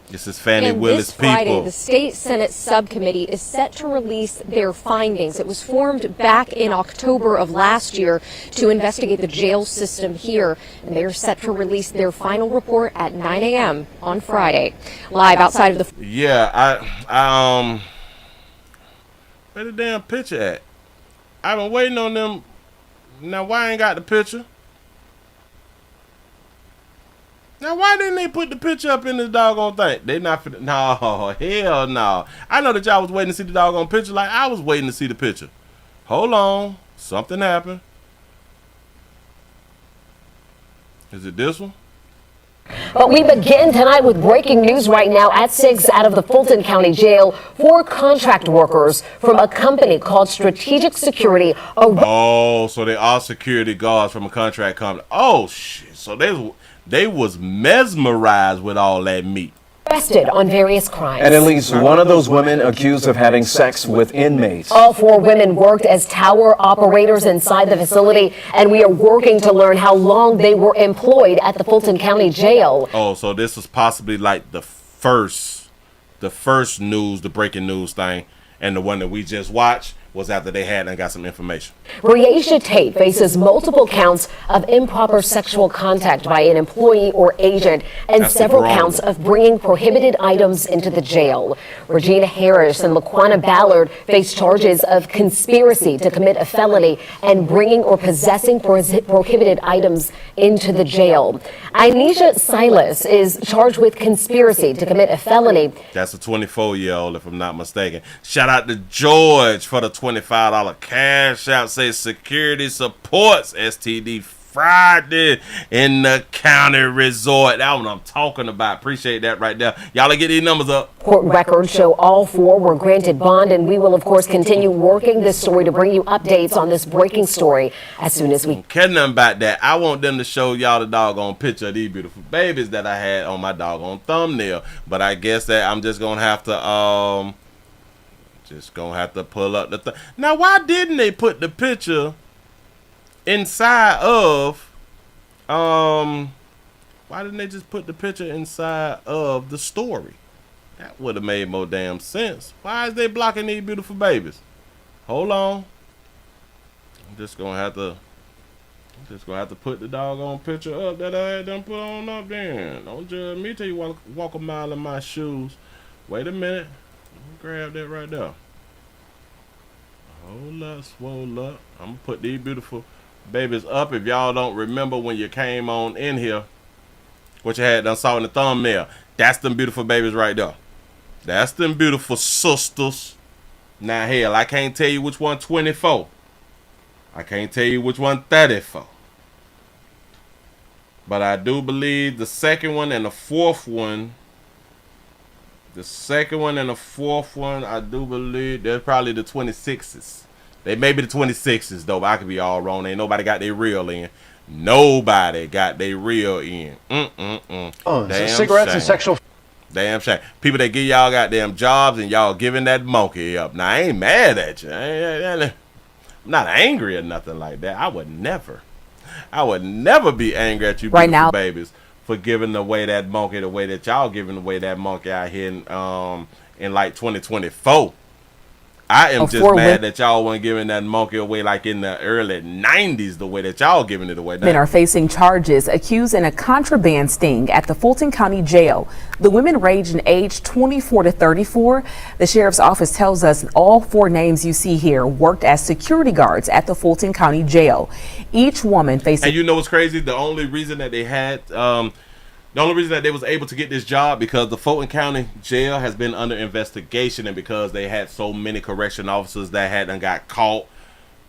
This is Fannie Willis this Friday, people. The State Senate Subcommittee is set to release their findings. It was formed back in October of last year to investigate the jail system here, and they are set to release their final report at 9 a.m. on Friday. Live outside of the... Yeah, where the damn picture at? I've been waiting on them. Now, why I ain't got the picture? Now, why didn't they put the picture up in this doggone thing? They not for no, hell no. I know that y'all was waiting to see the doggone picture like I was waiting to see the picture. Hold on. Something happened. Is it this one? But we begin tonight with breaking news right now at 6 out of the Fulton County Jail. 4 contract workers from a company called Strategic Security. Oh, so they are security guards from a contract company. Oh, shit. So they was mesmerized with all that meat. Arrested on various crimes. And at least one of those women accused of having sex with inmates. All 4 women worked as tower operators inside the facility, and we are working to learn how long they were employed at the Fulton County Jail. Oh, so this was possibly like the first news, the breaking news thing, and the one that we just watched was after they had and got some information. Breasia Tate faces multiple counts of improper sexual contact by an employee or agent and several counts of bringing prohibited items into the jail. Regina Harris and Laquana Ballard face charges of conspiracy to commit a felony and bringing or possessing prohibited items into the jail. Anesia Silas is charged with conspiracy to commit a felony. That's a 24-year-old, if I'm not mistaken. Shout out to George for the $25 cash out. Say security supports STD Friday in the county resort. That's what I'm talking about. Appreciate that right there. Y'all get these numbers up. Court records show all 4 were granted bond, and we will, of course, continue working this story to bring you updates on this breaking story as soon as we don't care nothing about that. I want them to show y'all the doggone picture of these beautiful babies that I had on my doggone thumbnail. But I guess that I'm just gonna have to pull up the Now, why didn't they put the picture inside of why didn't they just put the picture inside of the story? That would have made more damn sense. Why is they blocking these beautiful babies? Hold on. I'm just gonna have to put the doggone picture up that I had them put on up then. Don't judge me till you walk a mile in my shoes. Wait a minute. Grab that right there. Hold up, swole up. I'm gonna put these beautiful babies up. If y'all don't remember when you came on in here, what you had done saw in the thumbnail, that's them beautiful babies right there. That's them beautiful sisters. Now hell, I can't tell you which one 24. I can't tell you which one 34. But I do believe the second one and the fourth one. The second one and the fourth one, I do believe they're probably the 26s. They may be the 26s though, but I could be all wrong. Ain't nobody got their real in. Nobody got their real in. Damn cigarettes shame. and sexual. Damn shame. People that give y'all goddamn jobs and y'all giving that monkey up. Now I ain't mad at you. I'm not angry or nothing like that. I would never be angry at you right now, babies, for giving away that monkey the way that y'all giving away that monkey out here in like 2024. I am just mad that y'all weren't giving that monkey away like in the early 90s the way that y'all giving it away now. Men are facing charges accused in a contraband sting at the Fulton County Jail. The women range in age 24 to 34. The sheriff's office tells us all 4 names you see here worked as security guards at the Fulton County Jail. Each woman facing... And you know what's crazy? The only reason that they had... The only reason that they was able to get this job because the Fulton County Jail has been under investigation, and because they had so many correction officers that hadn't got caught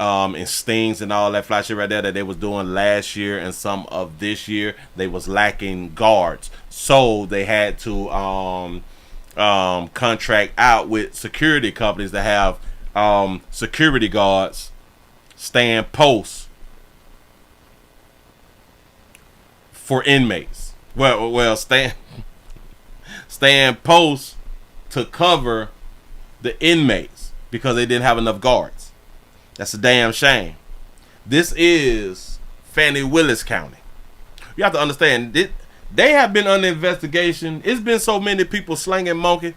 in stings and all that fly shit right there that they was doing last year and some of this year, they was lacking guards. So they had to contract out with security companies to have security guards stand posts for inmates. Well, stand posts to cover the inmates because they didn't have enough guards. That's a damn shame. This is Fannie Willis County. You have to understand, they have been under investigation. It's been so many people slinging monkey,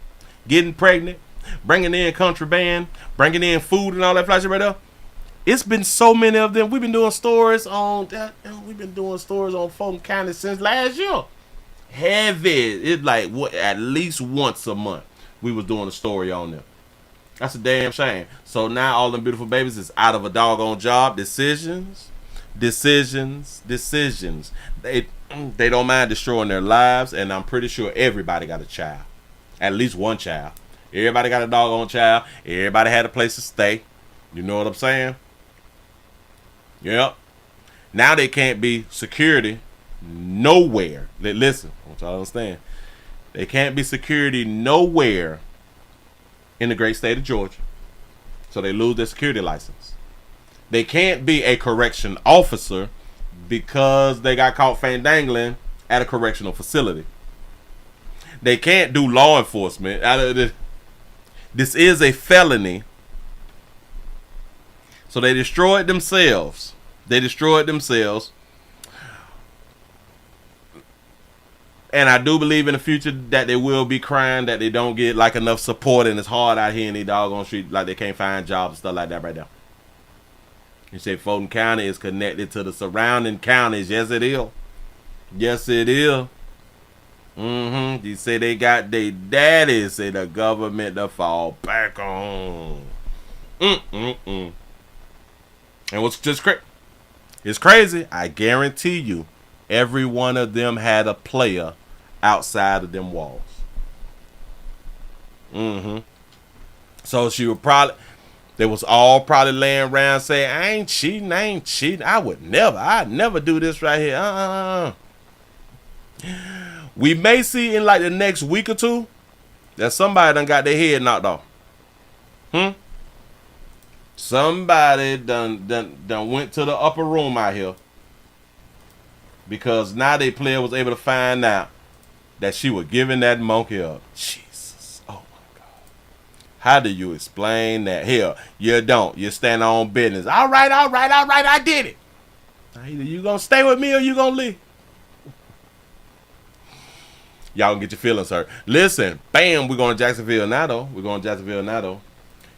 getting pregnant, bringing in contraband, bringing in food and all that flash right there. It's been so many of them. We've been doing stories on that. We've been doing stories on Fulton County since last year. Heavy. It's like at least once a month we was doing a story on them. That's a damn shame. So now all them beautiful babies is out of a doggone job. Decisions. They don't mind destroying their lives, and I'm pretty sure everybody got a child. At least one child. Everybody got a doggone child. Everybody had a place to stay. You know what I'm saying? Yep. Now they can't be security nowhere. Listen, I want y'all to understand. They can't be security nowhere in the great state of Georgia. So they lose their security license. They can't be a correction officer because they got caught fandangling at a correctional facility. They can't do law enforcement. This is a felony. So they destroyed themselves. And I do believe in the future that they will be crying that they don't get like enough support, and it's hard out here in these doggone streets, like they can't find jobs and stuff like that right now. You say Fulton County is connected to the surrounding counties. Yes, it is. Yes, it is. You say they got their daddies, say the government to fall back on. And what's just crazy? It's crazy. I guarantee you, every one of them had a player outside of them walls. So she would probably, They was all probably laying around saying, I ain't cheating. I'd never do this right here. We may see in like the next week or two that somebody done got their head knocked off. Somebody done went to the upper room out here, because now they player was able to find out that she was giving that monkey up. Jesus. Oh my God. How do you explain that? Here, you don't. You stand on business. All right, I did it. Now, either you gonna stay with me or you gonna leave. Y'all can get your feelings hurt. Listen, bam, we're going to Jacksonville now, though.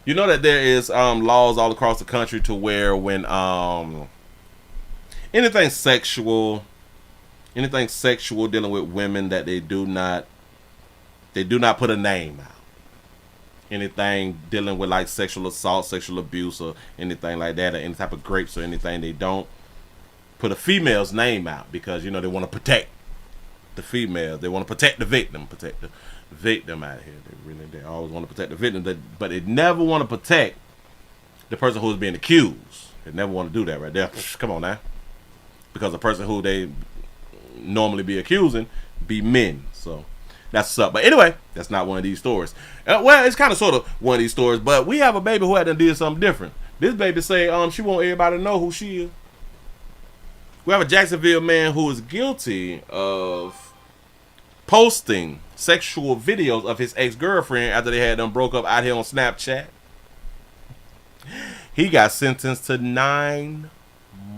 You know that there is laws all across the country to where when anything sexual dealing with women, that they do not put a name out. Anything dealing with like sexual assault, sexual abuse, or anything like that, or any type of grapes or anything, they don't put a female's name out, because they want to protect the female. They want to protect the victim out here. They always want to protect the victim, but they never want to protect the person who's being accused. They never want to do that right there. Come on now, because the person who they normally be accusing be men. So that's what's up. But anyway, that's not one of these stories. Well, it's kind of sort of one of these stories, but we have a baby who had to do something different. This baby say she want everybody to know who she is. We have a Jacksonville man who is guilty of posting sexual videos of his ex-girlfriend after they had them broke up out here on Snapchat. He got sentenced to 9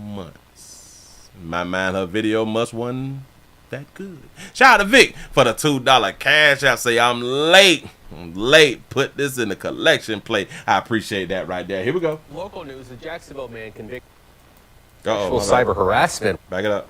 months. In my mind, her video must wasn't that good. Shout out to Vic for the $2 cash. I say I'm late. Put this in the collection plate. I appreciate that right there. Here we go. Local news: a Jacksonville man convicted of sexual cyber harassment. Back it up.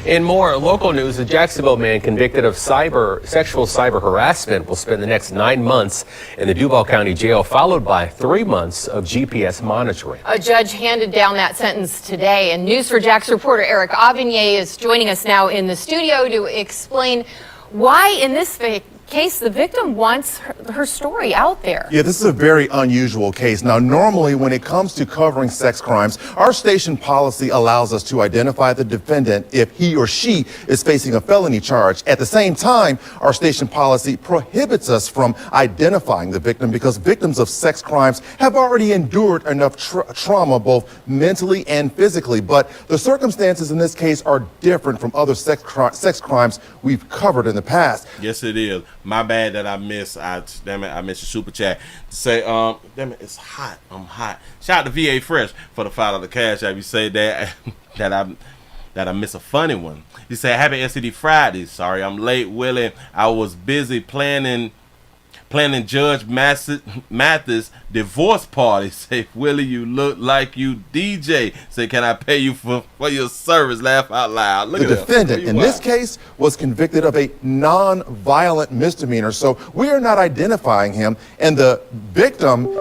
In more local news, a Jacksonville man convicted of sexual cyber harassment will spend the next 9 months in the Duval County Jail, followed by 3 months of GPS monitoring. A judge handed down that sentence today, and News4Jax reporter Eric Avigné is joining us now in the studio to explain why, in this case, the victim wants her story out there. Yeah, this is a very unusual case. Now, normally when it comes to covering sex crimes, our station policy allows us to identify the defendant if he or she is facing a felony charge. At the same time, our station policy prohibits us from identifying the victim because victims of sex crimes have already endured enough trauma, both mentally and physically. But the circumstances in this case are different from other sex crimes we've covered in the past. Yes, it is. My bad that I missed. I missed your super chat to say, damn it, it's hot. I'm hot. Shout out to VA Fresh for the $5 cash app. You say that I miss a funny one. You say happy STD Friday. Sorry, I'm late, Willie. I was busy planning Judge Mathis' divorce party. Say, Willie, you look like you DJ. Say, can I pay you for your service? Laugh out loud. Look the at that. defendant in this case was convicted of a non-violent misdemeanor, so we are not identifying him. And the victim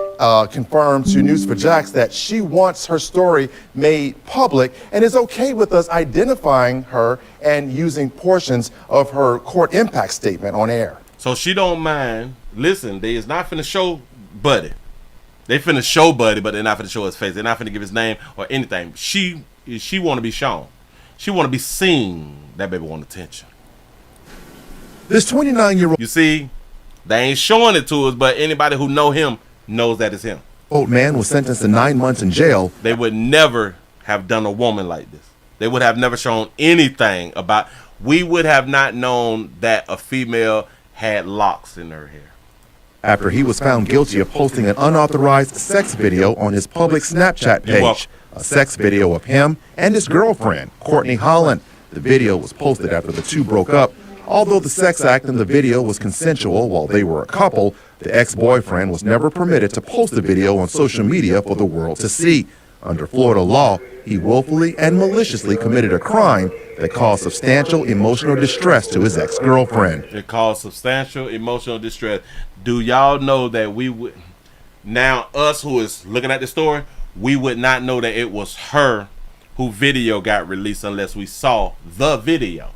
confirmed to News4Jax that she wants her story made public and is okay with us identifying her and using portions of her court impact statement on air. So she don't mind. Listen, they is not finna show Buddy. They finna show Buddy, but they're not finna show his face. They're not finna give his name or anything. She want to be shown. She want to be seen. That baby want attention. This 29-year-old. You see, they ain't showing it to us, but anybody who know him knows that it's him. Old man was sentenced to 9 months in jail. They would never have done a woman like this. They would have never shown anything about. We would have not known that a female had locks in her hair. After he was found guilty of posting an unauthorized sex video on his public Snapchat page. A sex video of him and his girlfriend, Courtney Holland. The video was posted after the two broke up. Although the sex act in the video was consensual while they were a couple, the ex-boyfriend was never permitted to post the video on social media for the world to see. Under Florida law, he willfully and maliciously committed a crime that caused substantial emotional distress to his ex-girlfriend. It caused substantial emotional distress. Do y'all know that we would, now us who is looking at the story, we would not know that it was her who video got released unless we saw the video.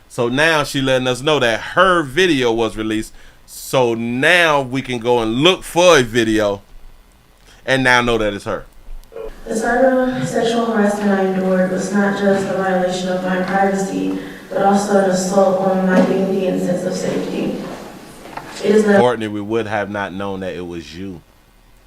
So now she letting us know that her video was released. So now we can go and look for a video and now know that it's her. The cyber sexual harassment I endured was not just a violation of my privacy, but also an assault on my dignity and sense of safety. It is left Courtney, we would have not known that it was you.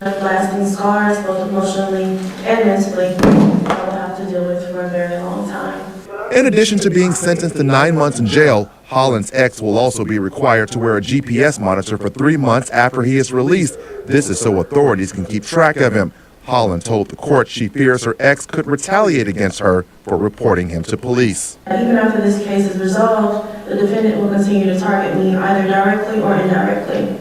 lasting scars, both emotionally and mentally, I will have to deal with for a very long time. In addition to being sentenced to 9 months in jail, Holland's ex will also be required to wear a GPS monitor for 3 months after he is released. This is so authorities can keep track of him. Holland told the court she fears her ex could retaliate against her for reporting him to police. Even after this case is resolved, the defendant will continue to target me either directly or indirectly.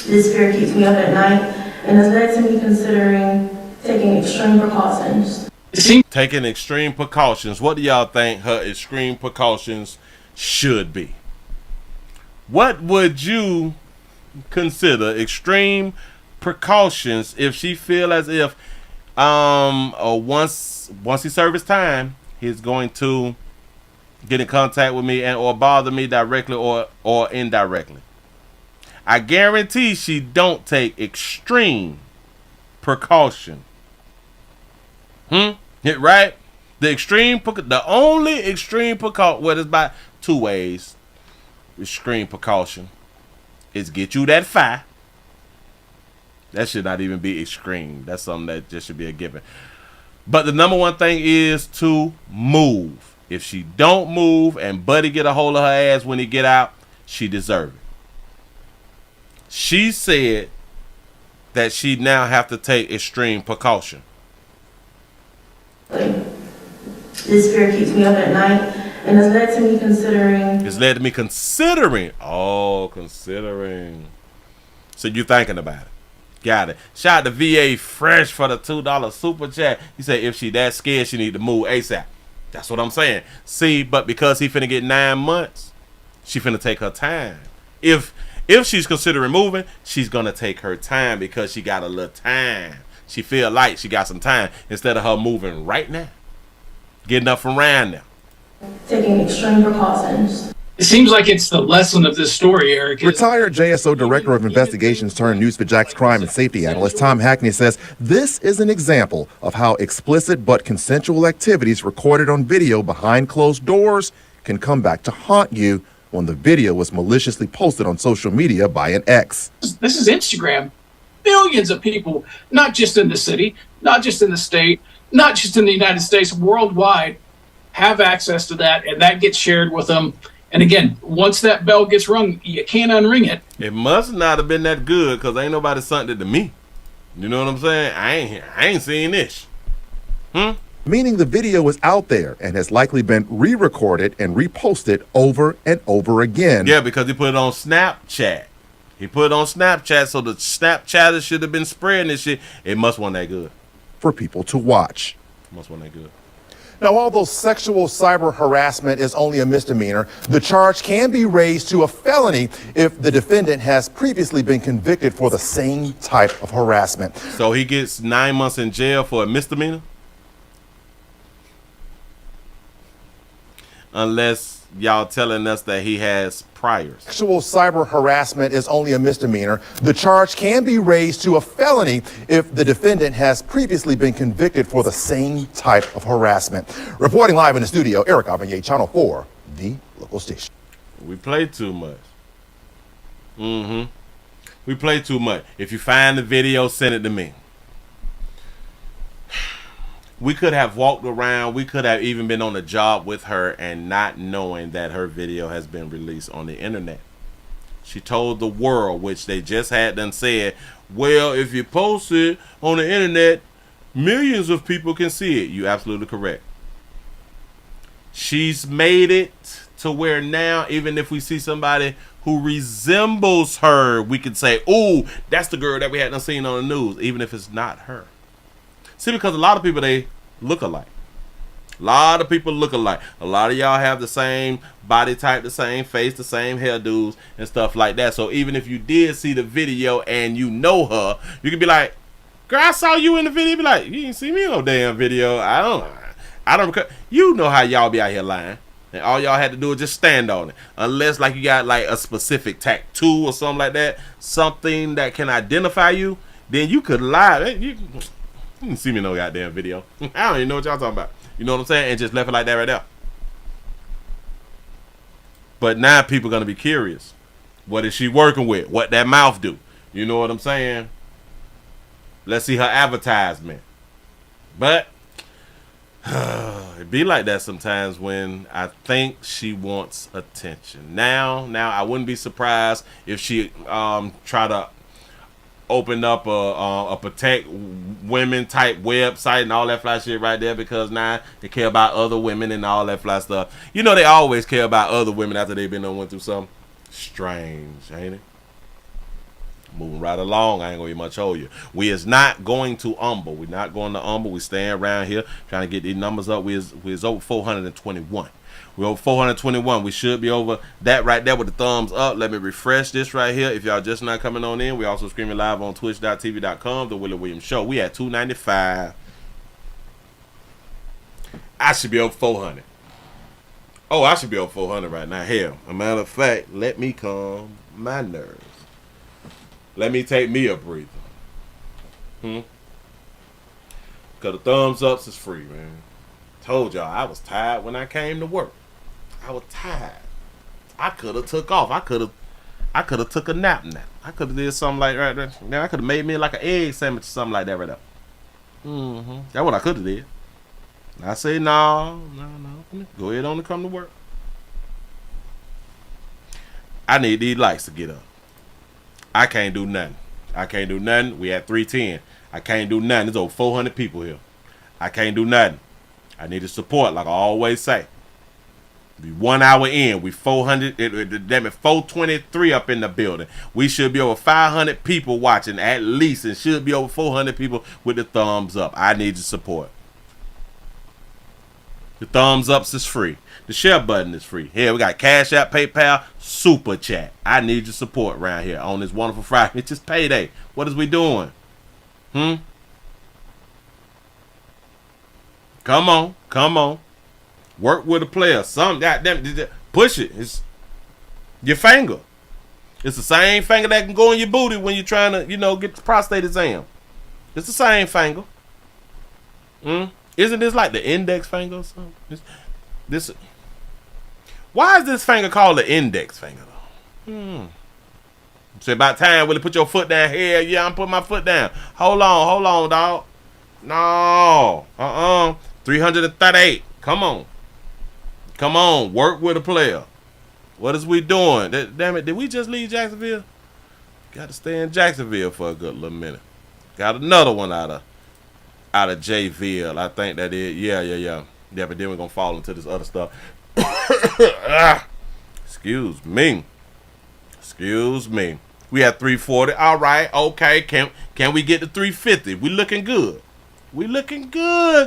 This fear keeps me up at night and has led to me considering taking extreme precautions. Taking extreme precautions. What do y'all think her extreme precautions should be? What would you consider extreme precautions if she feel as if once he serves his time, he's going to get in contact with me and or bother me directly or indirectly? I guarantee she don't take extreme precaution. Right? The only extreme precaution, well, it's by 2 ways. Extreme precaution is get you that fire. That should not even be extreme. That's something that just should be a given. But the number one thing is to move. If she don't move and Buddy get a hold of her ass when he get out, she deserve it. She said that she now have to take extreme precaution. This fear keeps me up at night and has led to me considering. It's led to me considering. Oh, considering. So you thinking about it. Got it. Shout out to VA Fresh for the $2 super chat. He said if she that scared, she need to move ASAP. That's what I'm saying. See, but because he finna get 9 months, she finna take her time. If she's considering moving, she's gonna take her time because she got a little time. She feel like she got some time instead of her moving right now. Getting up from around now. Taking extreme precautions. It seems like it's the lesson of this story, Eric. Retired JSO Director of Investigations turned News4JAX crime and safety analyst Tom Hackney says this is an example of how explicit but consensual activities recorded on video behind closed doors can come back to haunt you when the video was maliciously posted on social media by an ex. This is Instagram. Billions of people, not just in the city, not just in the state, not just in the United States, worldwide, have access to that, and that gets shared with them. And again, once that bell gets rung, you can't unring it. It must not have been that good because ain't nobody sent it to me. You know what I'm saying? I ain't seen this. Meaning the video is out there and has likely been re-recorded and reposted over and over again. Yeah, because he put it on Snapchat. He put it on Snapchat, so the Snapchatters should have been spreading this shit. It must wasn't that good. For people to watch. Must wasn't that good. Now, although sexual cyber harassment is only a misdemeanor, the charge can be raised to a felony if the defendant has previously been convicted for the same type of harassment. So he gets 9 months in jail for a misdemeanor? Unless y'all telling us that he has priors. Sexual cyber harassment is only a misdemeanor. The charge can be raised to a felony if the defendant has previously been convicted for the same type of harassment. Reporting live in the studio, Eric Avignon, Channel 4, the local station. We play too much. We play too much. If you find the video, send it to me. We could have walked around, we could have even been on a job with her and not knowing that her video has been released on the internet. She told the world, which they just had done said, well, if you post it on the internet, millions of people can see it. You're absolutely correct. She's made it to where now, even if we see somebody who resembles her, we could say, oh, that's the girl that we hadn't seen on the news, even if it's not her. See, because a lot of people, they look alike. A lot of people look alike. A lot of y'all have the same body type, the same face, the same hairdos and stuff like that. So even if you did see the video and you know her, you could be like, girl, I saw you in the video. Be like, you didn't see me in no damn video. I don't. You know how y'all be out here lying. And all y'all had to do is just stand on it. Unless like you got like a specific tattoo or something like that. Something that can identify you. then you could lie. You can see me in no goddamn video. I don't even know what y'all talking about. You know what I'm saying? And just left it like that right there. But now people gonna be curious. What is she working with? What that mouth do? You know what I'm saying? Let's see her advertisement. But it be like that sometimes when I think she wants attention. Now I wouldn't be surprised if she try to open up a protect women type website and all that fly shit right there, because now they care about other women and all that fly stuff. You know they always care about other women after they've been went through something strange, ain't it? Moving right along, I ain't gonna be much hold you. We is not going to Humble. We're not going to Humble. We staying around here trying to get these numbers up. We is over 421. We're over 421. We should be over that right there with the thumbs up. Let me refresh this right here. If y'all just not coming on in, we also streaming live on twitch.tv.com, The Willie Williams Show. We at 295. I should be over 400. Oh, I should be over 400 right now. Hell, a matter of fact, let me calm my nerves. Let me take me a breather. Because the thumbs ups is free, man. Told y'all, I was tired when I came to work. I was tired. I could have took off. I could have took a nap now. I could have did something like right there. Now I could have made me like an egg sandwich or something like that right there. That's what I could have did. I say no. Go ahead on and come to work. I need these lights to get up. I can't do nothing. We at 310. I can't do nothing. There's over 400 people here. I can't do nothing. I need the support, like I always say. Be 1 hour in. We 400. Damn it, 423 up in the building. We should be over 500 people watching at least, and should be over 400 people with the thumbs up. I need your support. The thumbs ups is free. The share button is free. Here we got Cash App, PayPal, Super Chat. I need your support around here on this wonderful Friday. It's just payday. What is we doing? Come on. Work with a player. Some goddamn push it. It's your finger. It's the same finger that can go in your booty when you're trying to, get the prostate exam. It's the same finger. Isn't this like the index finger or something? This. Why is this finger called the index finger though? It's about time, Willie, put your foot down here. Yeah, I'm putting my foot down. Hold on, dog. No. 338. Come on. Work with a player. What is we doing? Damn it, did we just leave Jacksonville? Got to stay in Jacksonville for a good little minute. Got another one out of Jayville. I think that is. Yeah. Yeah, but then we're going to fall into this other stuff. Excuse me. We at 340. All right. Okay. Can we get to 350? We looking good.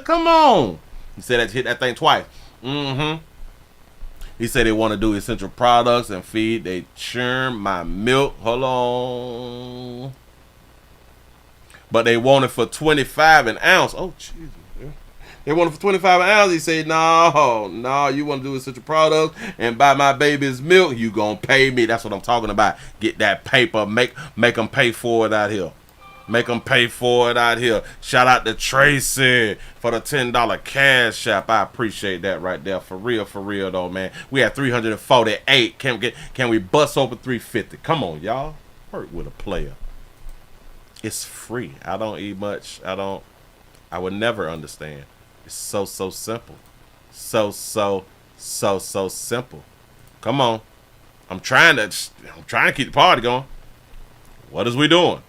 Come on. He said that hit that thing twice. He said they want to do essential products and feed. They churn my milk. Hold on. But they want it for 25 an ounce. Oh, Jesus. They want it for 25 an ounce. He said, no, you want to do essential products and buy my baby's milk, you going to pay me. That's what I'm talking about. Get that paper. Make them pay for it out here. Shout out to Tracy for the $10 cash app. I appreciate that right there. For real though, man. We at 348. Can we bust over 350? Come on, y'all. Work with a player. It's free. I don't eat much. I would never understand. It's so simple. So simple. Come on. I'm trying to keep the party going. What is we doing?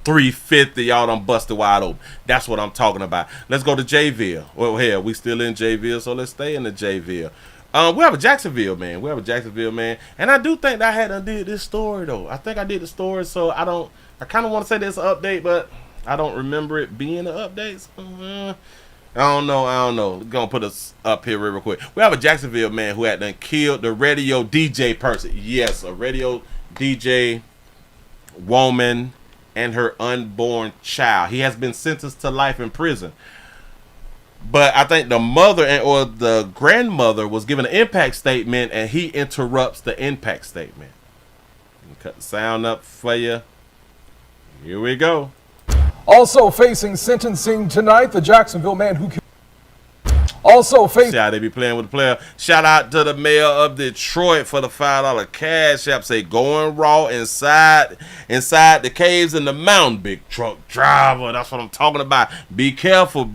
350, y'all done busted wide open. That's what I'm talking about. Let's go to Jayville. Well, hell, we still in Jayville, so let's stay in the Jayville. We have a Jacksonville man. And I do think that I had did this story though. I think I did the story, so I kind of want to say this an update, but I don't remember it being an update. So, I don't know. We're gonna put us up here real quick. We have a Jacksonville man who had done killed the radio DJ person. Yes, a radio DJ woman and her unborn child. He has been sentenced to life in prison. But I think the mother or the grandmother was given an impact statement, and he interrupts the impact statement. Cut the sound up for you. Here we go. Also facing sentencing tonight, the Jacksonville man who killed. Also facing. See how they be playing with the player. Shout out to the mayor of Detroit for the $5 cash app. Say going raw inside the caves in the mountain. Big truck driver. That's what I'm talking about. Be careful,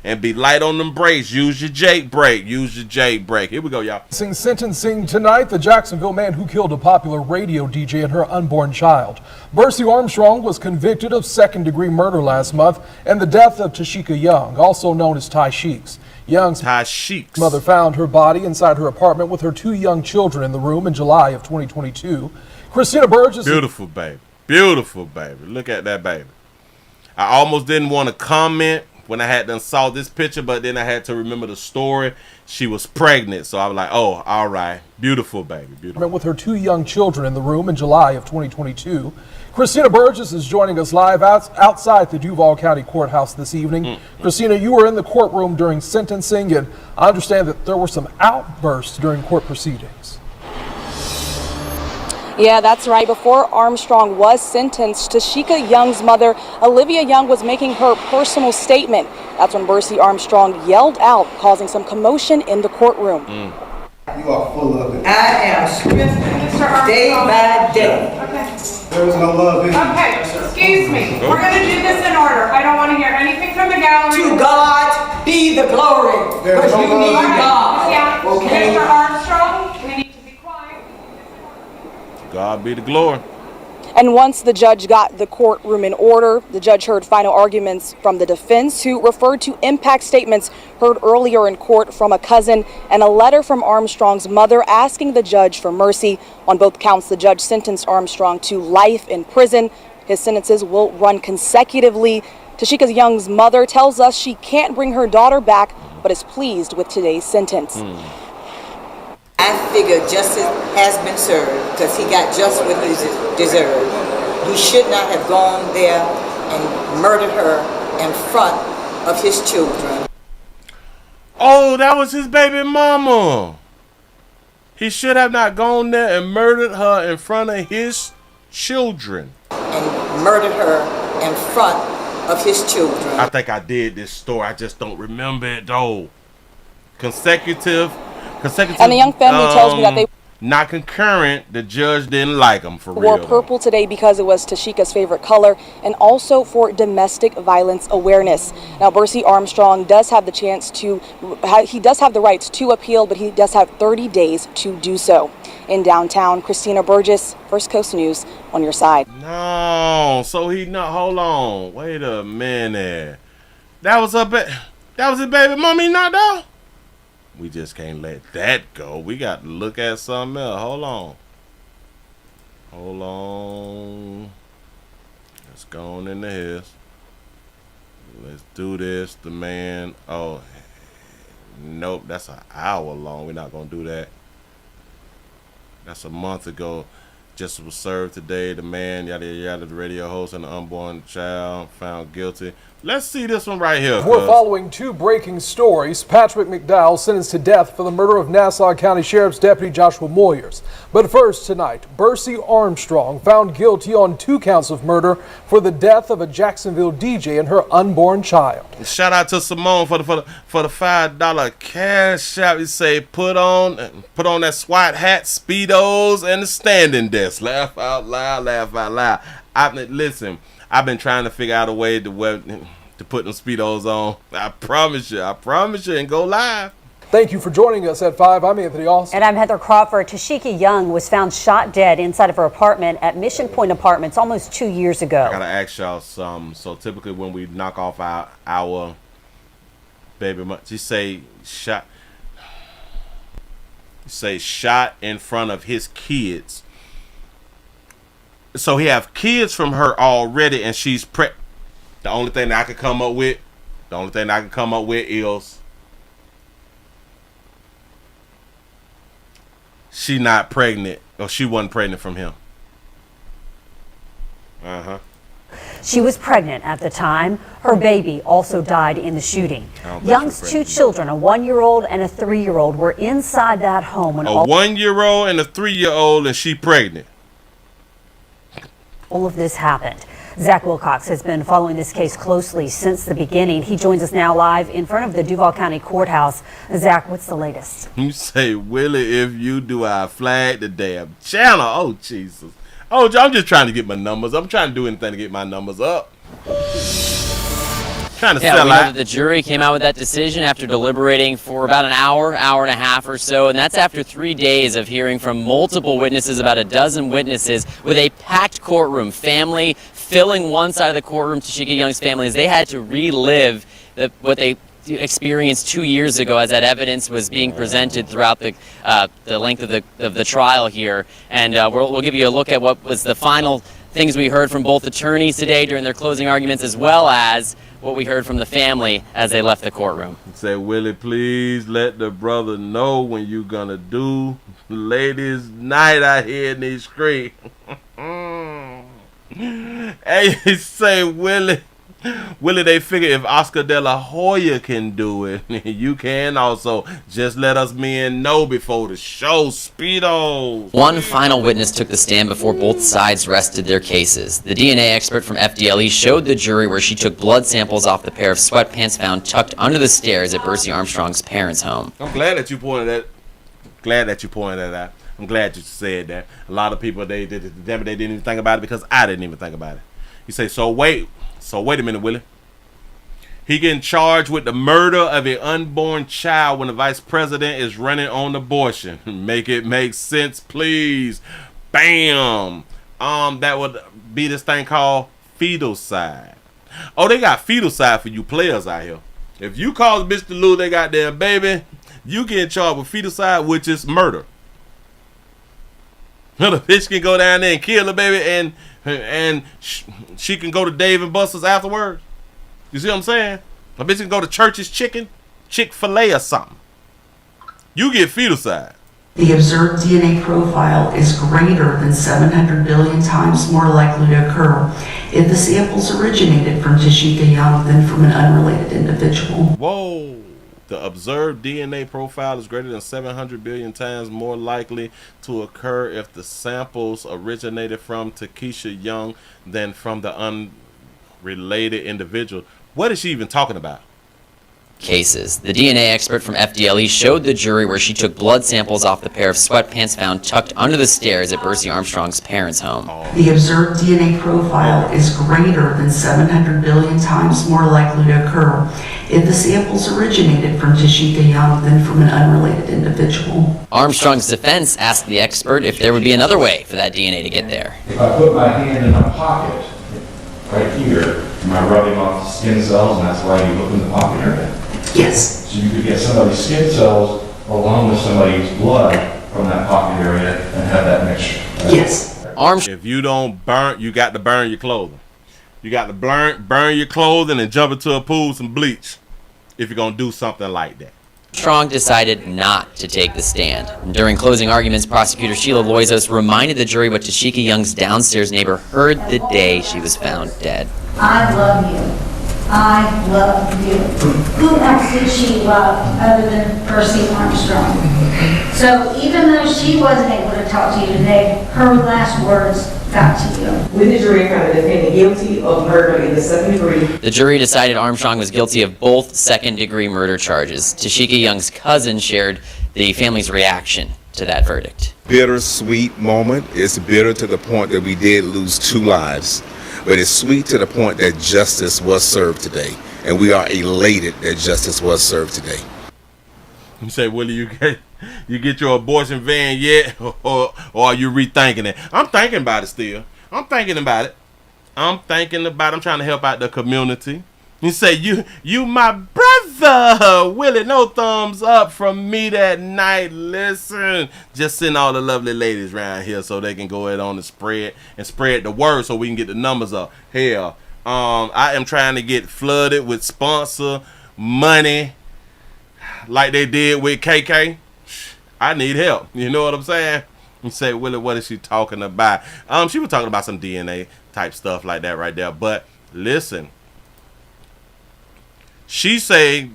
and be light on them brakes. Use your Jake brake. Here we go, y'all. Sentencing tonight, the Jacksonville man who killed a popular radio DJ and her unborn child. Bercy Armstrong was convicted of second-degree murder last month and the death of Tashika Young, also known as Ty Sheeks. Young's mother found her body inside her apartment with her 2 young children in the room in July of 2022. Christina Burgess. Beautiful baby. Look at that baby. I almost didn't want to comment when I had done saw this picture, but then I had to remember the story. She was pregnant, so I was like, oh, all right. Beautiful baby. Beautiful. With her 2 young children in the room in July of 2022. Christina Burgess is joining us live outside the Duval County Courthouse this evening. Christina, you were in the courtroom during sentencing, and I understand that there were some outbursts during court proceedings. Yeah, that's right. Before Armstrong was sentenced, Tashika Young's mother, Olivia Young, was making her personal statement. That's when Bercy Armstrong yelled out, causing some commotion in the courtroom. You are full of it. I am strengthened day by day. Okay. There is no love in you. Okay, excuse me. We're going to do this in order. I don't want to hear anything from the gallery. To God be the glory. Because you need God. Yeah. Okay. Mr. Armstrong, we need to be quiet. God be the glory. And once the judge got the courtroom in order, the judge heard final arguments from the defense, who referred to impact statements heard earlier in court from a cousin and a letter from Armstrong's mother asking the judge for mercy. On both counts, the judge sentenced Armstrong to life in prison. His sentences will run consecutively. Tashika Young's mother tells us she can't bring her daughter back, but is pleased with today's sentence. I figure justice has been served because he got just what he deserved. He should not have gone there and murdered her in front of his children. Oh, that was his baby mama. He should have not gone there and murdered her in front of his children. And murdered her in front of his children. I think I did this story. I just don't remember it though. Consecutive. And the young family tells me that they not concurrent. The judge didn't like them for wore real. purple today because it was Tashika's favorite color, and also for domestic violence awareness. Now, Bercy Armstrong does have the chance to, he does have the rights to appeal, but he does have 30 days to do so. In downtown, Christina Burgess, First Coast News, on your side. No, so he not. Hold on, wait a minute. That was his baby mommy knocked out. We just can't let that go. We got to look at something else. Hold on. Let's go on into his. Let's do this. The man. Oh, nope. That's an hour long. We're not going to do that. That's a month ago. Justice was served today. The man, yada yada, the radio host and the unborn child found guilty. Let's see this one right here. We're following 2 breaking stories. Patrick McDowell sentenced to death for the murder of Nassau County Sheriff's Deputy Joshua Moyers. But first tonight, Bercy Armstrong found guilty on 2 counts of murder for the death of a Jacksonville DJ and her unborn child. Shout out to Simone for the $5 cash out. You say put on that SWAT hat, Speedos, and the standing desk. Laugh out loud. Listen, I've been trying to figure out a way to put them Speedos on. I promise you, and go live. Thank you for joining us at 5. I'm Anthony Austin. And I'm Heather Crawford. Tashika Young was found shot dead inside of her apartment at Mission Point Apartments almost 2 years ago. I gotta ask y'all something. So typically when we knock off our baby mother, you say shot in front of his kids. So he have kids from her already, and she's The only thing that I could come up with is she not pregnant, or she wasn't pregnant from him. She was pregnant at the time. Her baby also died in the shooting. Young's 2 children, a 1-year-old and a 3-year-old, were inside that home when a 1-year-old and a 3-year-old, and she pregnant. All of this happened. Zach Wilcox has been following this case closely since the beginning. He joins us now live in front of the Duval County Courthouse. Zach, what's the latest? You say, Willie, if you do, I flag the damn channel. Oh, Jesus. Oh, I'm just trying to get my numbers. I'm trying to do anything to get my numbers up. Trying to we sell know out. that the jury came out with that decision after deliberating for about an hour and a half or so, and that's after 3 days of hearing from multiple witnesses, about a dozen witnesses, with a packed courtroom, family filling one side of the courtroom. Tashika Young's family, as they had to relive what they experienced 2 years ago as that evidence was being presented throughout the length of the trial here. And we'll give you a look at what was the final things we heard from both attorneys today during their closing arguments, as well as what we heard from the family as they left the courtroom. Say, Willie, please let the brother know when you gonna do ladies' night out here in these streets. Hey, say, Willie, they figure if Oscar De La Hoya can do it, you can also. Just let us men know before the show. Speedo. One final witness took the stand before both sides rested their cases. The DNA expert from FDLE showed the jury where she took blood samples off the pair of sweatpants found tucked under the stairs at Bercy Armstrong's parents' home. I'm glad that you pointed that. Out. I'm glad you said that. A lot of people, they didn't even think about it because I didn't even think about it. You say, so wait a minute, Willie. He getting charged with the murder of an unborn child when the vice president is running on abortion. Make it make sense, please. Bam. That would be this thing called feticide. Oh, they got feticide for you players out here. If you cause a bitch to lose their goddamn baby, you get charged with feticide, which is murder. The bitch can go down there and kill the baby, and she can go to Dave and Buster's afterwards. You see what I'm saying? A bitch can go to Church's Chicken, Chick-fil-A or something. You get feticide. The observed DNA profile is greater than 700 billion times more likely to occur if the samples originated from Tashika Young than from an unrelated individual. Whoa. The observed DNA profile is greater than 700 billion times more likely to occur if the samples originated from Takesha Young than from the unrelated individual. What is she even talking about? Cases. The DNA expert from FDLE showed the jury where she took blood samples off the pair of sweatpants found tucked under the stairs at Bercy Armstrong's parents' home. The observed DNA profile is greater than 700 billion times more likely to occur if the samples originated from Tashika Young than from an unrelated individual. Armstrong's defense asked the expert if there would be another way for that DNA to get there. If I put my hand in my pocket, right here, am I rubbing off skin cells, and that's why you look in the pocket area? Yes. So you could get somebody's skin cells along with somebody's blood from that pocket area and have that mixture. Right? Yes. If you don't burn, you got to burn your clothing. You got to burn your clothing and jump into a pool with some bleach if you're going to do something like that. Armstrong decided not to take the stand. During closing arguments, prosecutor Sheila Loizos reminded the jury what Tashika Young's downstairs neighbor heard the day she was found dead. I love you. I love you. Who else did she love other than Bercy Armstrong? So even though she wasn't able to talk to you today, her last words got to you. With the jury found the defendant guilty of murder in the second degree. The jury decided Armstrong was guilty of both second-degree murder charges. Tashika Young's cousin shared the family's reaction to that verdict. Bittersweet moment. It's bitter to the point that we did lose 2 lives. But it's sweet to the point that justice was served today. And we are elated that justice was served today. You say, Willie, you get your abortion van yet? Or are you rethinking it? I'm thinking about it still. I'm thinking about it. I'm trying to help out the community. You say, you my brother. Willie, no thumbs up from me that night. Listen, just send all the lovely ladies around here so they can go ahead on and spread the word so we can get the numbers up. Hell, I am trying to get flooded with sponsor money like they did with KK. I need help. You know what I'm saying? You say, Willie, what is she talking about? She was talking about some DNA type stuff like that right there. But listen, she say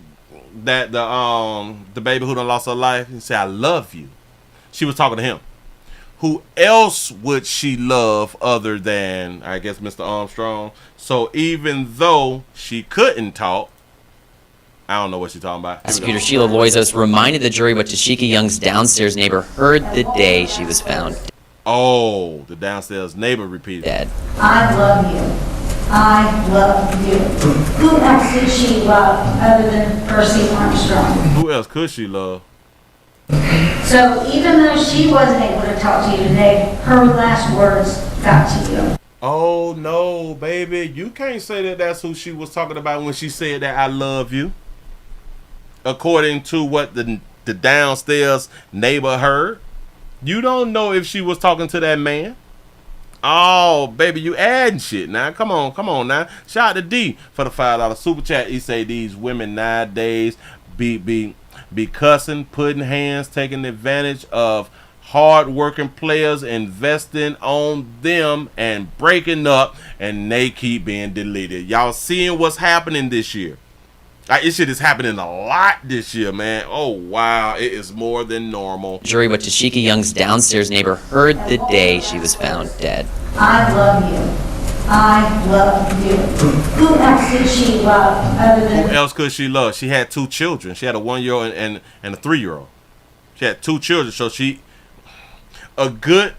that the baby who done lost her life, he said, I love you. She was talking to him. who else would she love other than, I guess, Mr. Armstrong? So even though she couldn't talk, I don't know what she's talking about. Prosecutor Sheila Loizos reminded the jury what Tashika Young's downstairs neighbor heard the day she was found Oh, the downstairs neighbor repeated. dead. I love you. I love you. Who else did she love other than Percy Armstrong? Who else could she love? So even though she wasn't able to talk to you today, her last words got to you. Oh, no, baby. You can't say that that's who she was talking about when she said that I love you. According to what the downstairs neighbor heard. You don't know if she was talking to that man. Oh, baby, you adding shit now. Come on now. Shout out to D for the $5 super chat. He say these women nowadays be cussing, putting hands, taking advantage of hard-working players, investing on them and breaking up, and they keep being deleted. Y'all seeing what's happening this year? This shit is happening a lot this year, man. Oh, wow. It is more than normal. Jury what Tashika Young's downstairs neighbor heard the day she was found dead. I love you. I love you. Who else did she love other than... Who else could she love? She had 2 children. She had a 1-year-old and a 3-year-old. She had 2 children, so she... A good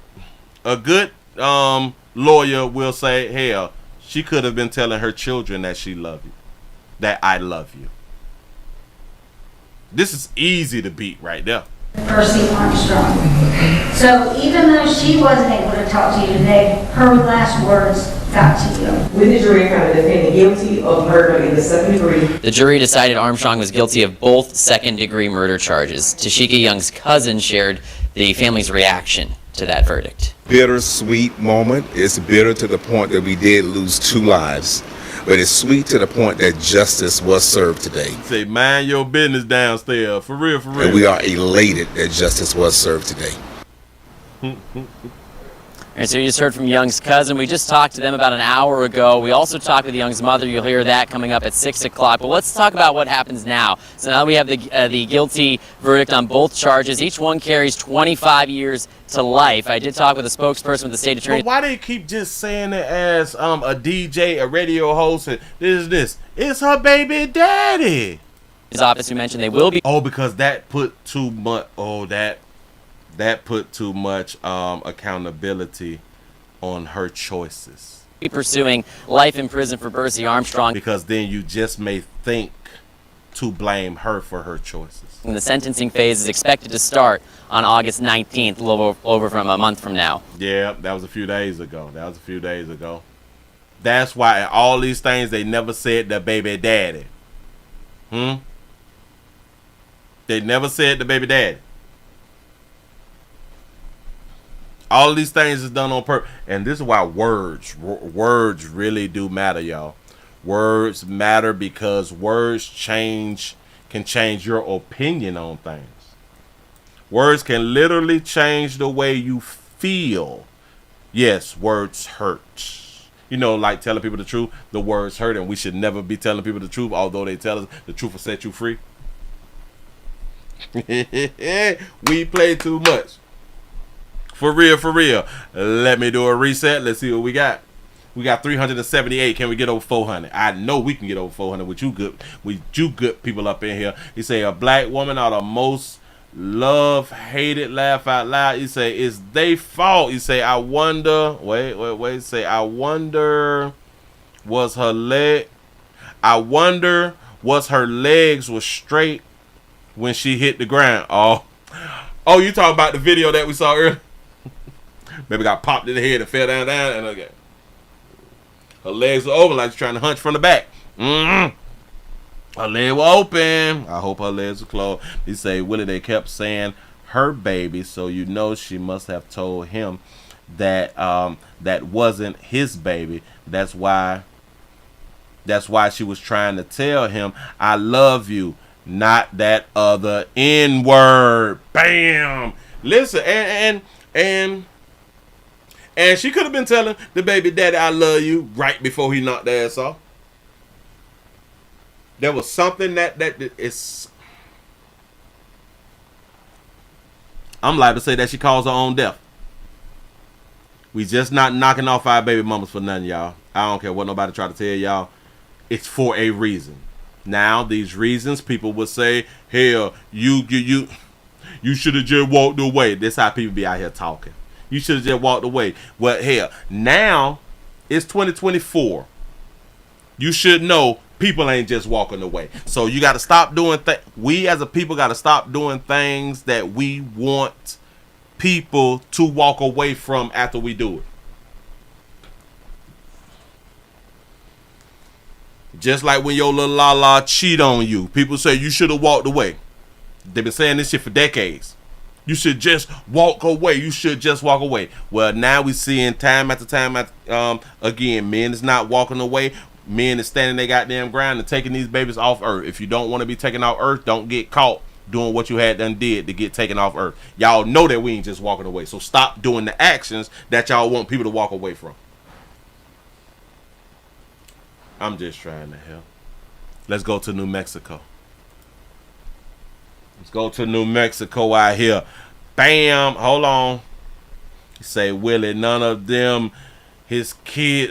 lawyer will say, hell, she could have been telling her children that she loved you. That I love you. This is easy to beat right there. Percy Armstrong. So even though she wasn't able to talk to you today, her last words got to you. With the jury found the defendant guilty of murder in the second degree. The jury decided Armstrong was guilty of both second-degree murder charges. Tashika Young's cousin shared the family's reaction to that verdict. Bittersweet moment. It's bitter to the point that we did lose 2 lives. But it's sweet to the point that justice was served today. Say, mind your business downstairs. For real, for real. And we are elated that justice was served today. All right, so you just heard from Young's cousin. We just talked to them about an hour ago. We also talked with Young's mother. You'll hear that coming up at 6 o'clock. But let's talk about what happens now. So now we have the guilty verdict on both charges. Each one carries 25 years to life. I did talk with a spokesperson with the state attorney. But why they keep just saying it as a DJ, a radio host, and this? It's her baby daddy. His office, who mentioned they will be. Oh, because that put too much. Oh, that put too much accountability on her choices. Be pursuing life in prison for Percy Armstrong. Because then you just may think to blame her for her choices. And the sentencing phase is expected to start on August 19th, a little over from a month from now. Yeah, that was a few days ago. That's why all these things they never said the baby daddy. They never said the baby daddy. All of these things is done on purpose. And this is why words really do matter, y'all. Words matter because words can change your opinion on things. Words can literally change the way you feel. Yes, words hurt. You know, like telling people the truth, the words hurt, and we should never be telling people the truth, although they tell us the truth will set you free. We play too much. For real. Let me do a reset. Let's see what we got. We got 378. Can we get over 400? I know we can get over 400 with you good people up in here. He say a black woman are the most loved, hated, laugh out loud. He say it's they fault. He say I wonder. Wait. Say I wonder was her legs was straight when she hit the ground. Oh, you talking about the video that we saw earlier? Maybe got popped in the head and fell down, and okay. Her legs were open like she's trying to hunch from the back. Her legs were open. I hope her legs were closed. He say, Willie, they kept saying her baby, so you know she must have told him that that wasn't his baby. That's why she was trying to tell him, I love you, not that other N-word. Bam. Listen, and she could have been telling the baby daddy, I love you, right before he knocked the ass off. There was something that is... I'm liable to say that she caused her own death. We just not knocking off our baby mamas for nothing, y'all. I don't care what nobody try to tell y'all. It's for a reason. Now, these reasons, people would say, hell, you should have just walked away. That's how people be out here talking. You should have just walked away. Well, hell, now it's 2024. You should know people ain't just walking away. So you got to stop doing things. We as a people got to stop doing things that we want people to walk away from after we do it. Just like when your little la cheat on you. People say you should have walked away. They've been saying this shit for decades. You should just walk away. You should just walk away. Well, now we seeing time after time again, men is not walking away. Men is standing their goddamn ground and taking these babies off earth. If you don't want to be taken off earth, don't get caught doing what you had done did to get taken off earth. Y'all know that we ain't just walking away. So stop doing the actions that y'all want people to walk away from. I'm just trying to help. Let's go to New Mexico. Let's go to New Mexico out here. Bam. Hold on. You say, Willie, none of them kids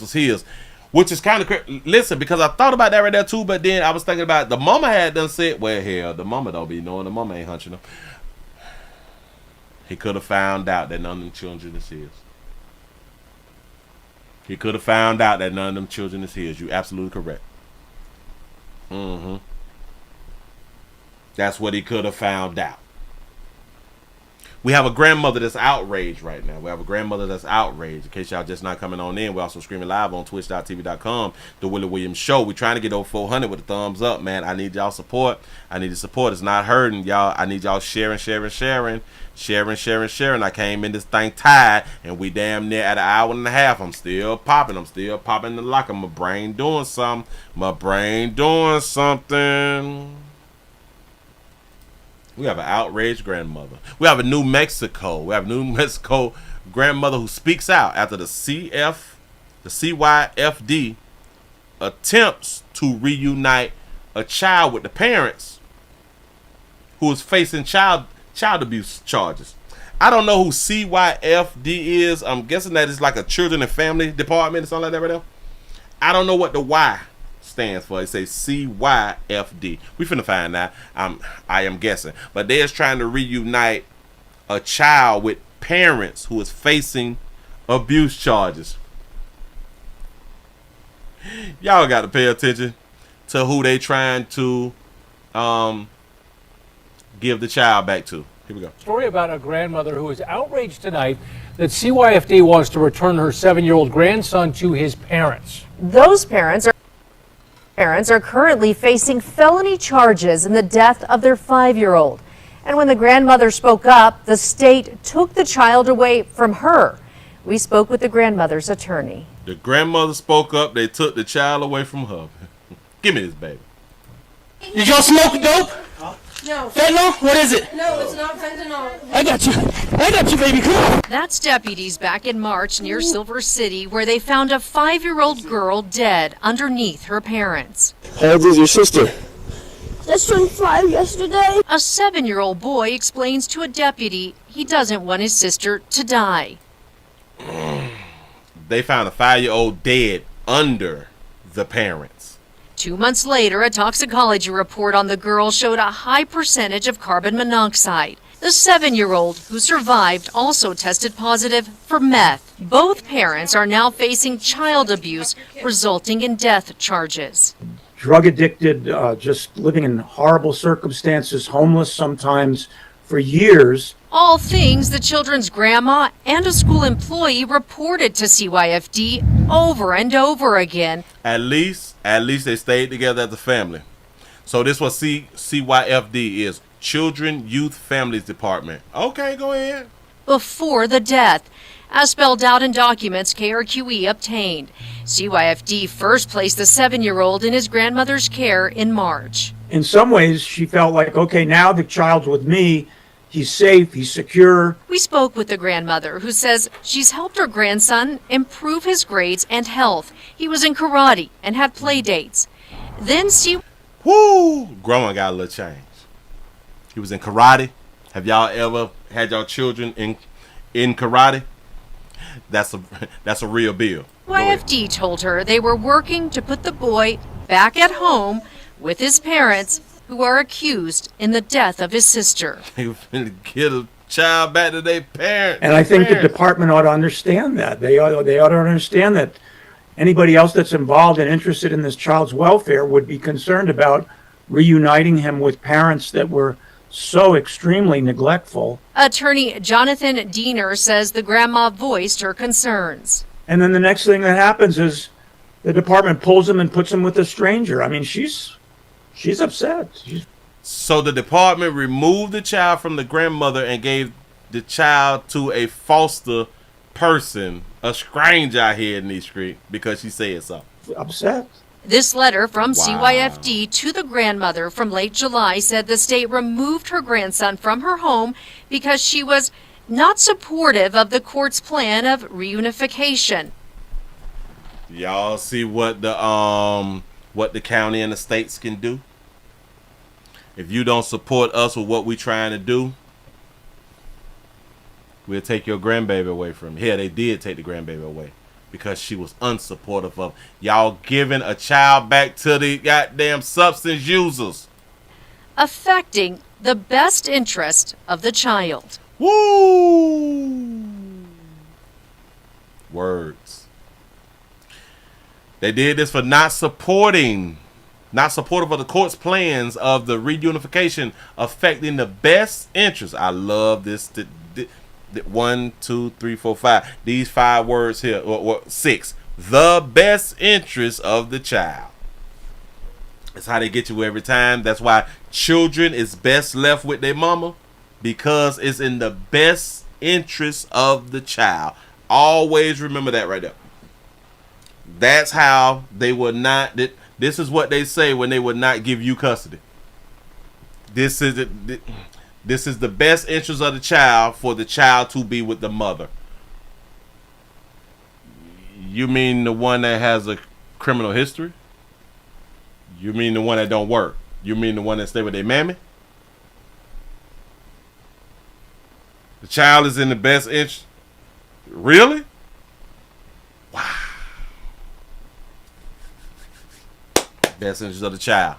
was his. Which is kind of crazy. Listen, because I thought about that right there too, but then I was thinking about the mama had done said, well, hell, the mama don't be knowing. The mama ain't hunching him. He could have found out that none of them children is his. He could have found out that none of them children is his. You're absolutely correct. That's what he could have found out. We have a grandmother that's outraged right now. We have a grandmother that's outraged. In case y'all just not coming on in, we're also streaming live on twitch.tv.com, The Willie Williams Show. We're trying to get over 400 with a thumbs up, man. I need y'all support. I need the support. It's not hurting, y'all. I need y'all sharing. I came in this thing tired, and we damn near at an hour and a half. I'm still popping the locker. My brain doing something. We have an outraged grandmother. We have a New Mexico. Grandmother who speaks out after the CYFD attempts to reunite a child with the parents who is facing child abuse charges. I don't know who CYFD is. I'm guessing that it's like a children and family department or something like that right now. I don't know what the Y stands for. It says CYFD. We finna find out. I am guessing. But they're trying to reunite a child with parents who is facing abuse charges. Y'all got to pay attention to who they trying to give the child back to. Here we go. Story about a grandmother who is outraged tonight that CYFD wants to return her 7-year-old grandson to his parents. Those parents are currently facing felony charges in the death of their 5-year-old. And when the grandmother spoke up, the state took the child away from her. We spoke with the grandmother's attorney. The grandmother spoke up. They took the child away from her. Give me this baby. Did y'all smoke dope? No. Fentanyl? What is it? No, it's not fentanyl. I got you, baby. Come on. That's deputies back in March near Silver City, where they found a 5-year-old girl dead underneath her parents. How old is your sister? Just turned 5 yesterday. A 7-year-old boy explains to a deputy he doesn't want his sister to die. They found a 5-year-old dead under the parents. 2 months later, a toxicology report on the girl showed a high percentage of carbon monoxide. The 7-year-old who survived also tested positive for meth. Both parents are now facing child abuse, resulting in death charges. Drug addicted, just living in horrible circumstances, homeless sometimes for years. All things the children's grandma and a school employee reported to CYFD over and over again. At least they stayed together as a family. So this what CYFD is. Children, Youth, Families Department. Okay, go ahead. Before the death, as spelled out in documents KRQE obtained. CYFD first placed the 7-year-old in his grandmother's care in March. In some ways, she felt like, okay, now the child's with me. He's safe, he's secure. We spoke with the grandmother, who says she's helped her grandson improve his grades and health. He was in karate and had play dates. Then Woo! Grandma got a little change. He was in karate. Have y'all ever had y'all children in karate? That's a real bill. YFD told her they were working to put the boy back at home with his parents, who are accused in the death of his sister. They finna get a child back to their parents. And I think the department ought to understand that. They ought to understand that anybody else that's involved and interested in this child's welfare would be concerned about reuniting him with parents that were so extremely neglectful. Attorney Jonathan Diener says the grandma voiced her concerns. And then the next thing that happens is the department pulls him and puts him with a stranger. I mean, she's upset. So the department removed the child from the grandmother and gave the child to a foster person, a stranger out here in these streets, because she said so. Upset. This letter from Wow. CYFD to the grandmother from late July said the state removed her grandson from her home because she was not supportive of the court's plan of reunification. Y'all see what the county and the states can do? If you don't support us with what we're trying to do, we'll take your grandbaby away from you. Yeah, they did take the grandbaby away because she was unsupportive of y'all giving a child back to the goddamn substance users. Affecting the best interest of the child. Woo! Words. They did this for not supportive of the court's plans of the reunification affecting the best interest. I love this. 1, 2, 3, 4, 5. These 5 words here, or 6. The best interest of the child. That's how they get you every time. That's why children is best left with their mama, because it's in the best interest of the child. Always remember that right there. That's how they will not. This is what they say when they would not give you custody. This is the best interest of the child, for the child to be with the mother. You mean the one that has a criminal history? You mean the one that don't work? You mean the one that stay with their mammy? The child is in the best interest. Really? Wow. Best interest of the child.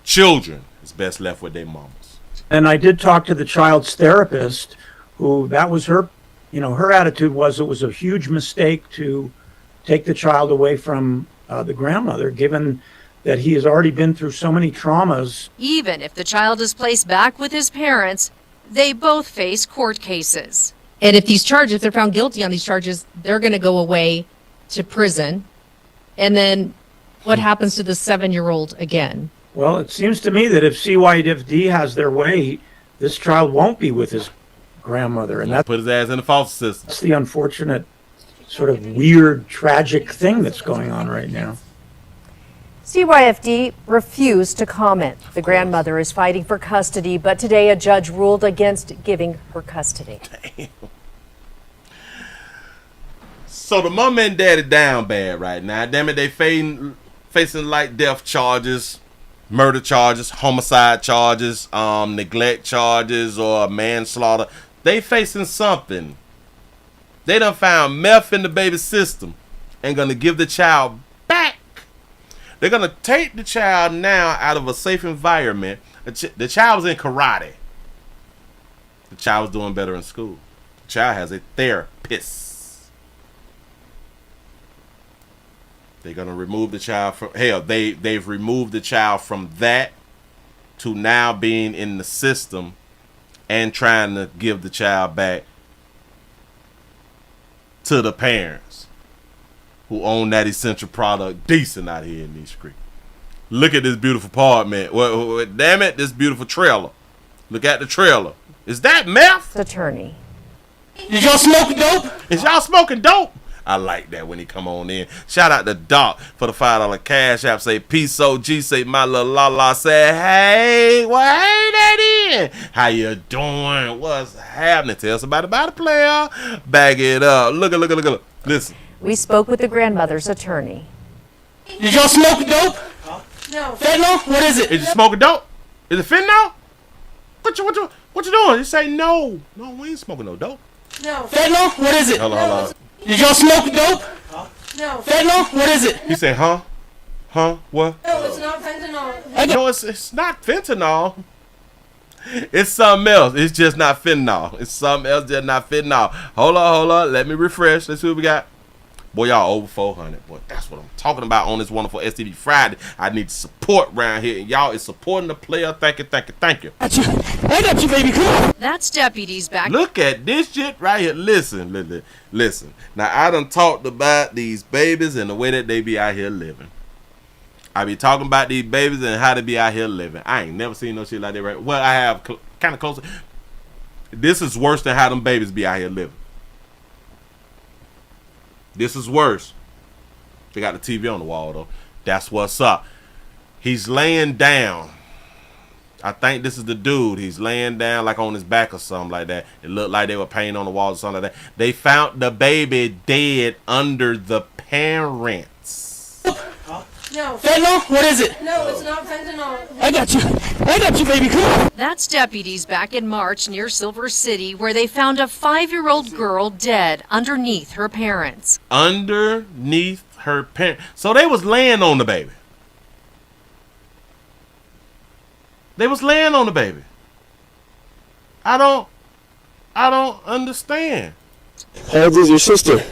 Children is best left with their mamas. And I did talk to the child's therapist, who that was her, her attitude was it was a huge mistake to take the child away from the grandmother, given that he has already been through so many traumas. Even if the child is placed back with his parents, they both face court cases. And if they're found guilty on these charges, they're going to go away to prison. And then what happens to the 7-year-old again? Well, it seems to me that if CYFD has their way, this child won't be with his grandmother. And put his ass in the foster system. That's the unfortunate, sort of weird, tragic thing that's going on right now. CYFD refused to comment. The grandmother is fighting for custody, but today a judge ruled against giving her custody. Damn. So the mom and daddy down bad right now. Damn it, they facing light death charges, murder charges, homicide charges, neglect charges, or manslaughter. They facing something. They done found meth in the baby's system and gonna give the child back. They're gonna take the child now out of a safe environment. The child was in karate. The child was doing better in school. The child has a therapist. They're gonna remove the child from they've removed the child from that to now being in the system and trying to give the child back to the parents who own that essential product decent out here in these streets. Look at this beautiful apartment. Well, damn it, this beautiful trailer. Look at the trailer. Is that meth? Attorney. Is y'all smoking dope? Is y'all smoking dope? I like that when he come on in. Shout out to Doc for the $5 cash app. Say peace OG. Say my little la say hey. Well, hey that in. How you doing? What's happening? Tell somebody about a player. Bag it up. Look. Listen. We spoke with the grandmother's attorney. Did y'all smoke dope? No. Fentanyl? What is it? Is you smoking dope? Is it fentanyl? What you doing? You say no. No, we ain't smoking no dope. No. Fentanyl? What is it? Hold on. Did y'all smoke dope? No. Fentanyl? What is it? He said, huh? Huh? What? No, it's not fentanyl. No, it's not fentanyl. It's something else. It's just not fentanyl. It's something else, just not fentanyl. Hold on. Let me refresh. Let's see what we got. Boy, y'all over 400. Boy, that's what I'm talking about on this wonderful STV Friday. I need support around here, and y'all is supporting the player. Thank you. I got you, baby. Come on. That's deputies back. Look at this shit right here. Listen. Now, I done talked about these babies and the way that they be out here living. I be talking about these babies and how they be out here living. I ain't never seen no shit like that, right? Well, I have kind of closer. This is worse than how them babies be out here living. This is worse. They got the TV on the wall, though. That's what's up. He's laying down. I think this is the dude. He's laying down like on his back or something like that. It looked like they were painting on the wall or something like that. They found the baby dead under the parents. No. Fentanyl? What is it? No, it's not fentanyl. I got you, baby. Come on. That's deputies back in March near Silver City, where they found a 5-year-old girl dead underneath her parents. Underneath her parents. So they was laying on the baby. They was laying on the baby. I don't understand. How old is your sister?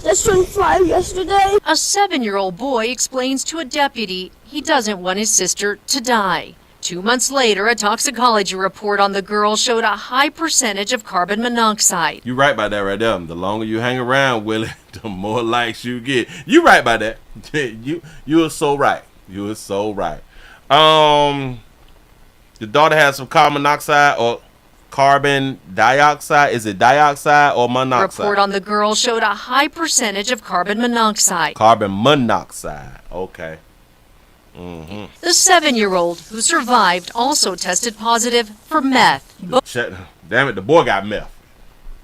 Just turned 5 yesterday. A 7-year-old boy explains to a deputy he doesn't want his sister to die. 2 months later, a toxicology report on the girl showed a high percentage of carbon monoxide. You right about that right there. The longer you hang around, Willie, the more likes you get. You right about that. You are so right. You are so right. The daughter has some carbon monoxide or carbon dioxide. Is it dioxide or monoxide? Report on the girl showed a high percentage of carbon monoxide. Carbon monoxide. Okay. The 7-year-old who survived also tested positive for meth. Damn it, the boy got meth.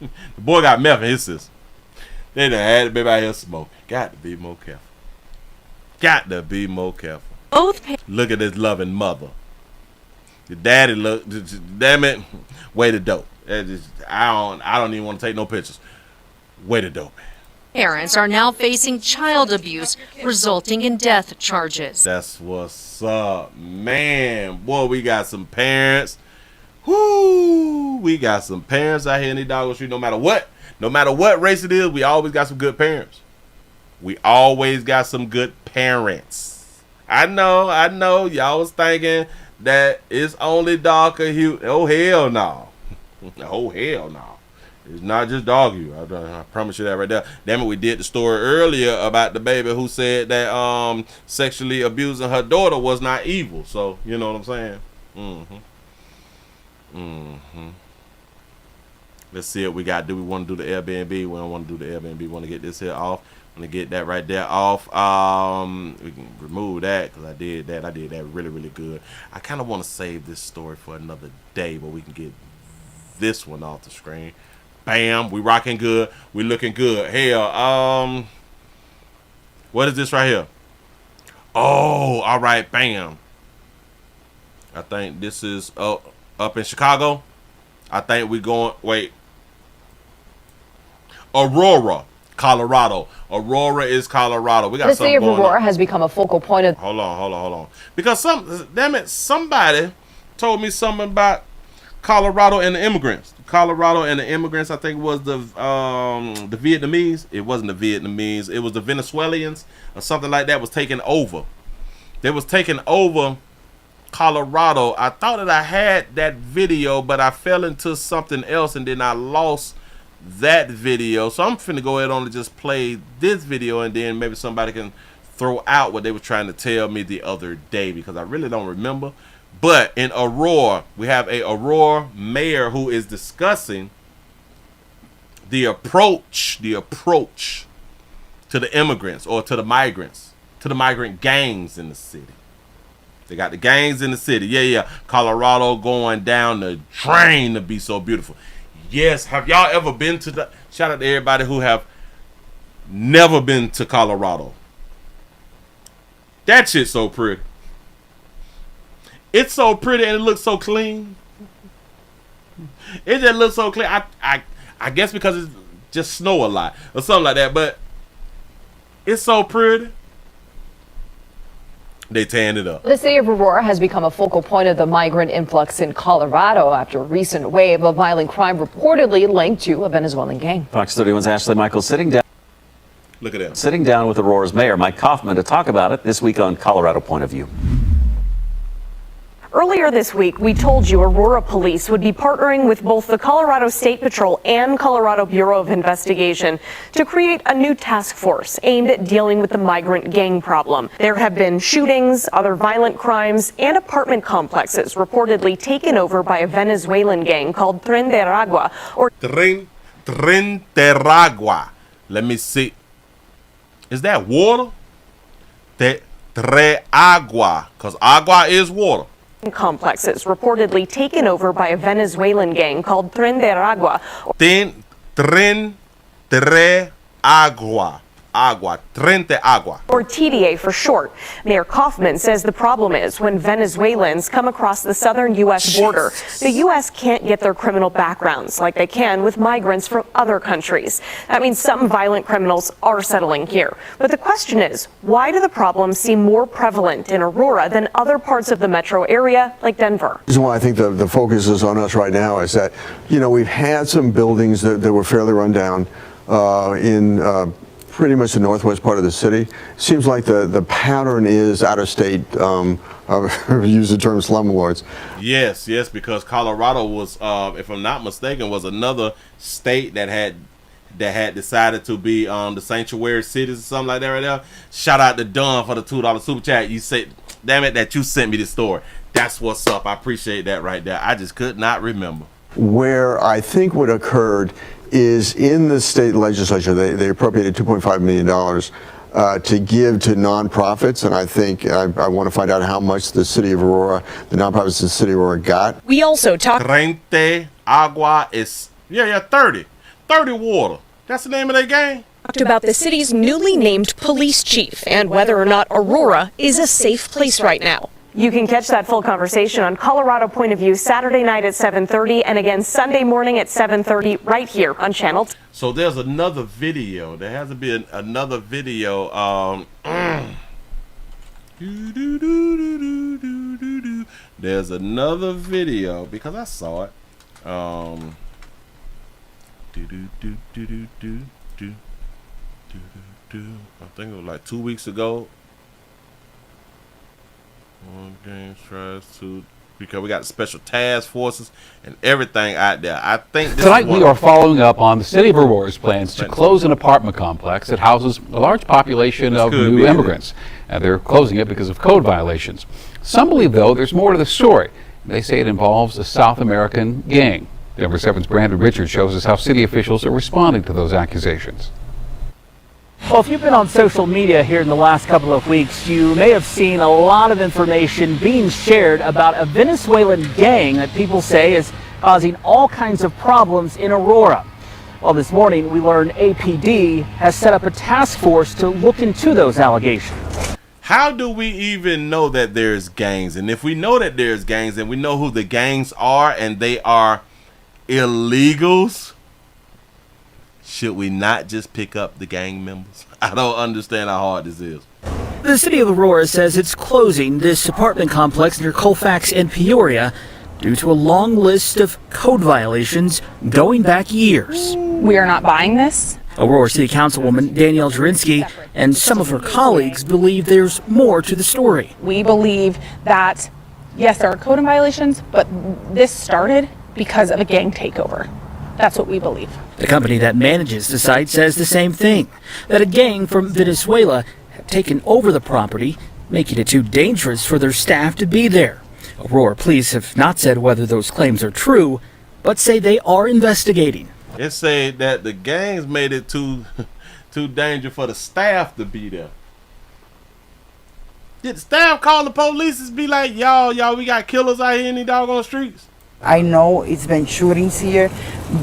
The boy got meth in his system. They done had the baby out here smoking. Got to be more careful. Look at this loving mother. The daddy look, damn it, way to dope. I don't even want to take no pictures. Way to dope. Parents are now facing child abuse, resulting in death charges. That's what's up, man. Boy, we got some parents. Whoo, we got some parents out here in the dog street. No matter what race it is, we always got some good parents. I know. Y'all was thinking that it's only darker hue. Oh hell no. It's not just dog hue. I promise you that right there. Damn it, we did the story earlier about the baby who said that sexually abusing her daughter was not evil. So you know what I'm saying? Let's see what we got. Do we want to do the Airbnb? We don't want to do the Airbnb. We want to get this here off. Want to get that right there off. We can remove that because I did that really, really good. I kind of want to save this story for another day, but we can get this one off the screen. Bam, we rocking good. We looking good. Hell, what is this right here? Oh, all right, bam. I think this is up in Chicago. I think we going, wait. Aurora, Colorado. Aurora is Colorado. We got the something city of going Aurora on. has become a focal point of. Hold on. Because somebody told me something about Colorado and the immigrants. I think it was the Vietnamese. It wasn't the Vietnamese. It was the Venezuelans or something like that was taking over. They was taking over Colorado. I thought that I had that video, but I fell into something else and then I lost that video. So I'm finna go ahead on and just play this video and then maybe somebody can throw out what they were trying to tell me the other day because I really don't remember. But in Aurora, we have a Aurora mayor who is discussing the approach to the immigrants or to the migrants, to the migrant gangs in the city. They got the gangs in the city. Yeah. Colorado going down the drain to be so beautiful. Yes. Have y'all ever been to the... Shout out to everybody who have never been to Colorado. That shit's so pretty. It's so pretty and it looks so clean. It just looks so clean. I guess because it's just snow a lot or something like that. But it's so pretty. They tearing it up. The city of Aurora has become a focal point of the migrant influx in Colorado after a recent wave of violent crime reportedly linked to a Venezuelan gang. Fox 31's Ashley Michaels sitting down. Look at that. Sitting down with Aurora's mayor, Mike Kaufman, to talk about it this week on Colorado Point of View. Earlier this week, we told you Aurora Police would be partnering with both the Colorado State Patrol and Colorado Bureau of Investigation to create a new task force aimed at dealing with the migrant gang problem. There have been shootings, other violent crimes, and apartment complexes reportedly taken over by a Venezuelan gang called Tren de Aragua, or Tren de Aragua. Let me see. Is that water? Tre agua, because agua is water. Complexes reportedly taken over by a Venezuelan gang called Tren de Aragua. Tren de Agua. Tren de Agua. Or TDA for short. Mayor Kaufman says the problem is when Venezuelans come across the southern U.S. border, the U.S. can't get their criminal backgrounds like they can with migrants from other countries. That means some violent criminals are settling here. But the question is, why do the problems seem more prevalent in Aurora than other parts of the metro area like Denver? The reason why I think the focus is on us right now is that, we've had some buildings that were fairly run down in pretty much the northwest part of the city. Seems like the pattern is out of state, I've used the term slumlords. Yes, because Colorado was, if I'm not mistaken, was another state that had decided to be the sanctuary cities or something like that right now. Shout out to Don for the $2 super chat. You said, damn it, that you sent me this story. That's what's up. I appreciate that right there. I just could not remember. Where I think what occurred is in the state legislature, they appropriated $2.5 million to give to nonprofits, and I think I want to find out how much the city of Aurora, the nonprofits in the city of Aurora got. We also talked. Rente Agua is 30 water. That's the name of their gang. Talked about the city's newly named police chief and whether or not Aurora is a safe place right now. You can catch that full conversation on Colorado Point of View Saturday night at 7:30 and again Sunday morning at 7:30 right here on Channel 2. So there's another video. There has to be another video. There's another video because I saw it. I think it was like 2 weeks ago. One game tries to, because we got special task forces and everything out there. I think this tonight we are following up on the city of Aurora's plans to close an apartment complex that houses a large population of new immigrants. And they're closing it because of code violations. Some believe, though, there's more to the story. They say it involves a South American gang. Denver 7's Brandon Richards shows us how city officials are responding to those accusations. Well, if you've been on social media here in the last couple of weeks, you may have seen a lot of information being shared about a Venezuelan gang that people say is causing all kinds of problems in Aurora. Well, this morning we learned APD has set up a task force to look into those allegations. How do we even know that there's gangs? And if we know that there's gangs and we know who the gangs are and they are illegals, should we not just pick up the gang members? I don't understand how hard this is. The city of Aurora says it's closing this apartment complex near Colfax and Peoria due to a long list of code violations going back years. We are not buying this. Aurora City Councilwoman Danielle Jurinsky and some of her colleagues believe there's more to the story. We believe that, yes, there are code violations, but this started because of a gang takeover. That's what we believe. The company that manages the site says the same thing, that a gang from Venezuela have taken over the property, making it too dangerous for their staff to be there. Aurora police have not said whether those claims are true, but say they are investigating. It said that the gangs made it too dangerous for the staff to be there. Did the staff call the police and be like, y'all, we got killers out here in the doggone streets? I know it's been shootings here,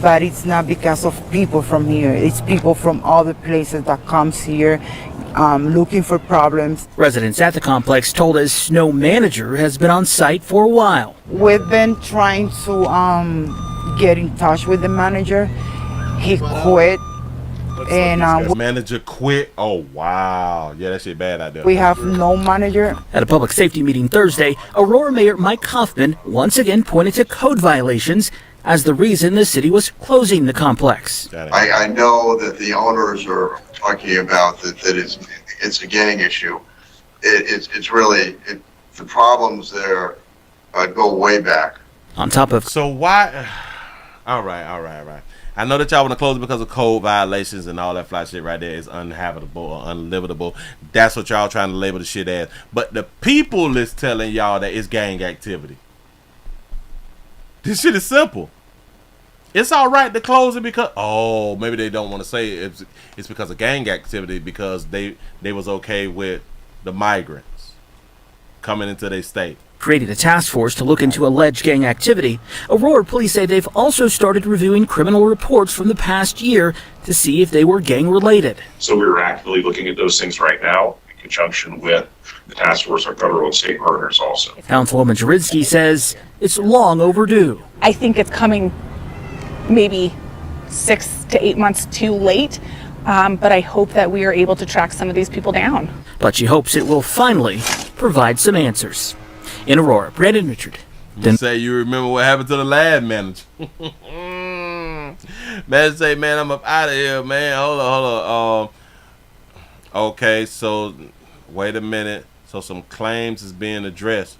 but it's not because of people from here. It's people from other places that comes here looking for problems. Residents at the complex told us no manager has been on site for a while. We've been trying to get in touch with the manager, He quit. And manager quit. Oh wow, yeah, that shit bad out there. we have no manager. At a public safety meeting Thursday, Aurora Mayor Mike Kaufman once again pointed to code violations as the reason the city was closing the complex. I know that the owners are talking about that it's a gang issue. It's really the problems there go way back. On top of So why? All right. I know that y'all want to close it because of code violations and all that fly shit right there is uninhabitable or unlivable. That's what y'all trying to label the shit as. But the people is telling y'all that it's gang activity. This shit is simple. It's all right to close it because maybe they don't want to say it's because of gang activity because they was okay with the migrants coming into their state. created a task force to look into alleged gang activity. Aurora police say they've also started reviewing criminal reports from the past year to see if they were gang related. So we're actively looking at those things right now in conjunction with the task force, our federal and state partners also. Councilwoman Jaridsky says it's long overdue. I think it's coming maybe 6 to 8 months too late, but I hope that we are able to track some of these people down. But she hopes it will finally provide some answers. In Aurora, Brandon Richard. You say you remember what happened to the lab manager. Man say, man, I'm up out of here, man. Hold on. Okay, so wait a minute. So some claims is being addressed.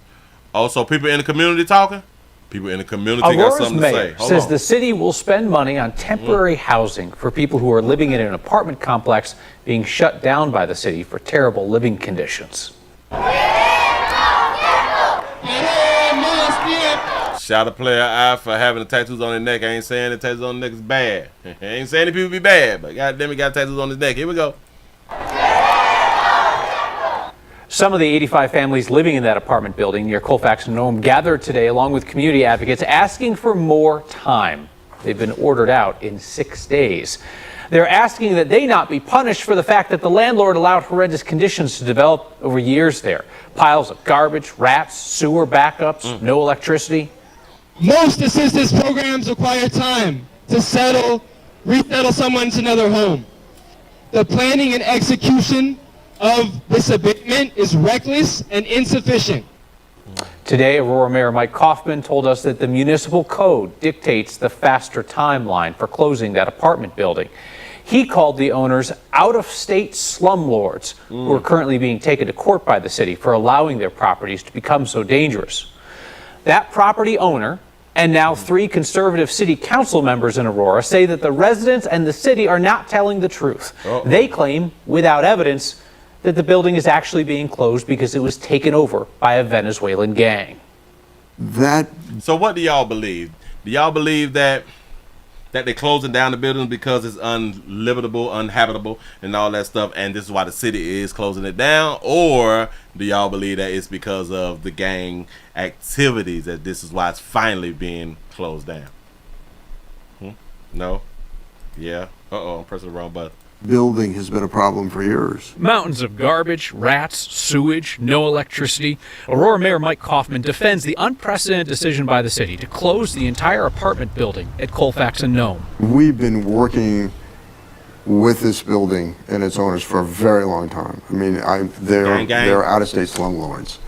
Also, people in the community talking? People in the community got something to say. Says the city will spend money on temporary housing for people who are living in an apartment complex being shut down by the city for terrible living conditions. Shout a player out for having the tattoos on their neck. I ain't saying the tattoos on the neck is bad. I ain't saying the people be bad, but goddamn, he got tattoos on his neck. Here we go. Some of the 85 families living in that apartment building near Colfax and Nome gathered today along with community advocates asking for more time. They've been ordered out in 6 days. They're asking that they not be punished for the fact that the landlord allowed horrendous conditions to develop over years there. Piles of garbage, rats, sewer backups, no electricity. Most assistance programs require time to resettle someone to another home. The planning and execution of this abatement is reckless and insufficient. Today, Aurora Mayor Mike Kaufman told us that the municipal code dictates the faster timeline for closing that apartment building. He called the owners out-of-state slumlords who are currently being taken to court by the city for allowing their properties to become so dangerous. That property owner and now 3 conservative city council members in Aurora say that the residents and the city are not telling the truth. They claim, without evidence, that the building is actually being closed because it was taken over by a Venezuelan gang. So what do y'all believe? Do y'all believe that they're closing down the building because it's unlivable, uninhabitable, and all that stuff, and this is why the city is closing it down? Or do y'all believe that it's because of the gang activities that this is why it's finally being closed down? No? Yeah? I'm pressing the wrong button. Building has been a problem for years. Mountains of garbage, rats, sewage, no electricity. Aurora Mayor Mike Kaufman defends the unprecedented decision by the city to close the entire apartment building at Colfax and Nome. We've been working with this building and its owners for a very long time. I mean, they're out-of-state slumlords,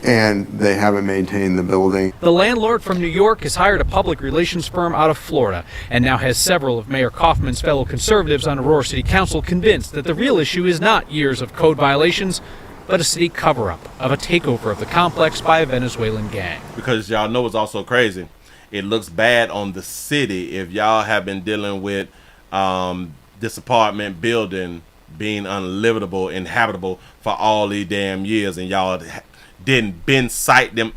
and they haven't maintained the building. The landlord from New York has hired a public relations firm out of Florida and now has several of Mayor Kaufman's fellow conservatives on Aurora City Council convinced that the real issue is not years of code violations, but a city cover-up of a takeover of the complex by a Venezuelan gang. Because y'all know it's also crazy. It looks bad on the city if y'all have been dealing with this apartment building being unlivable, inhabitable for all these damn years, and y'all didn't been cite them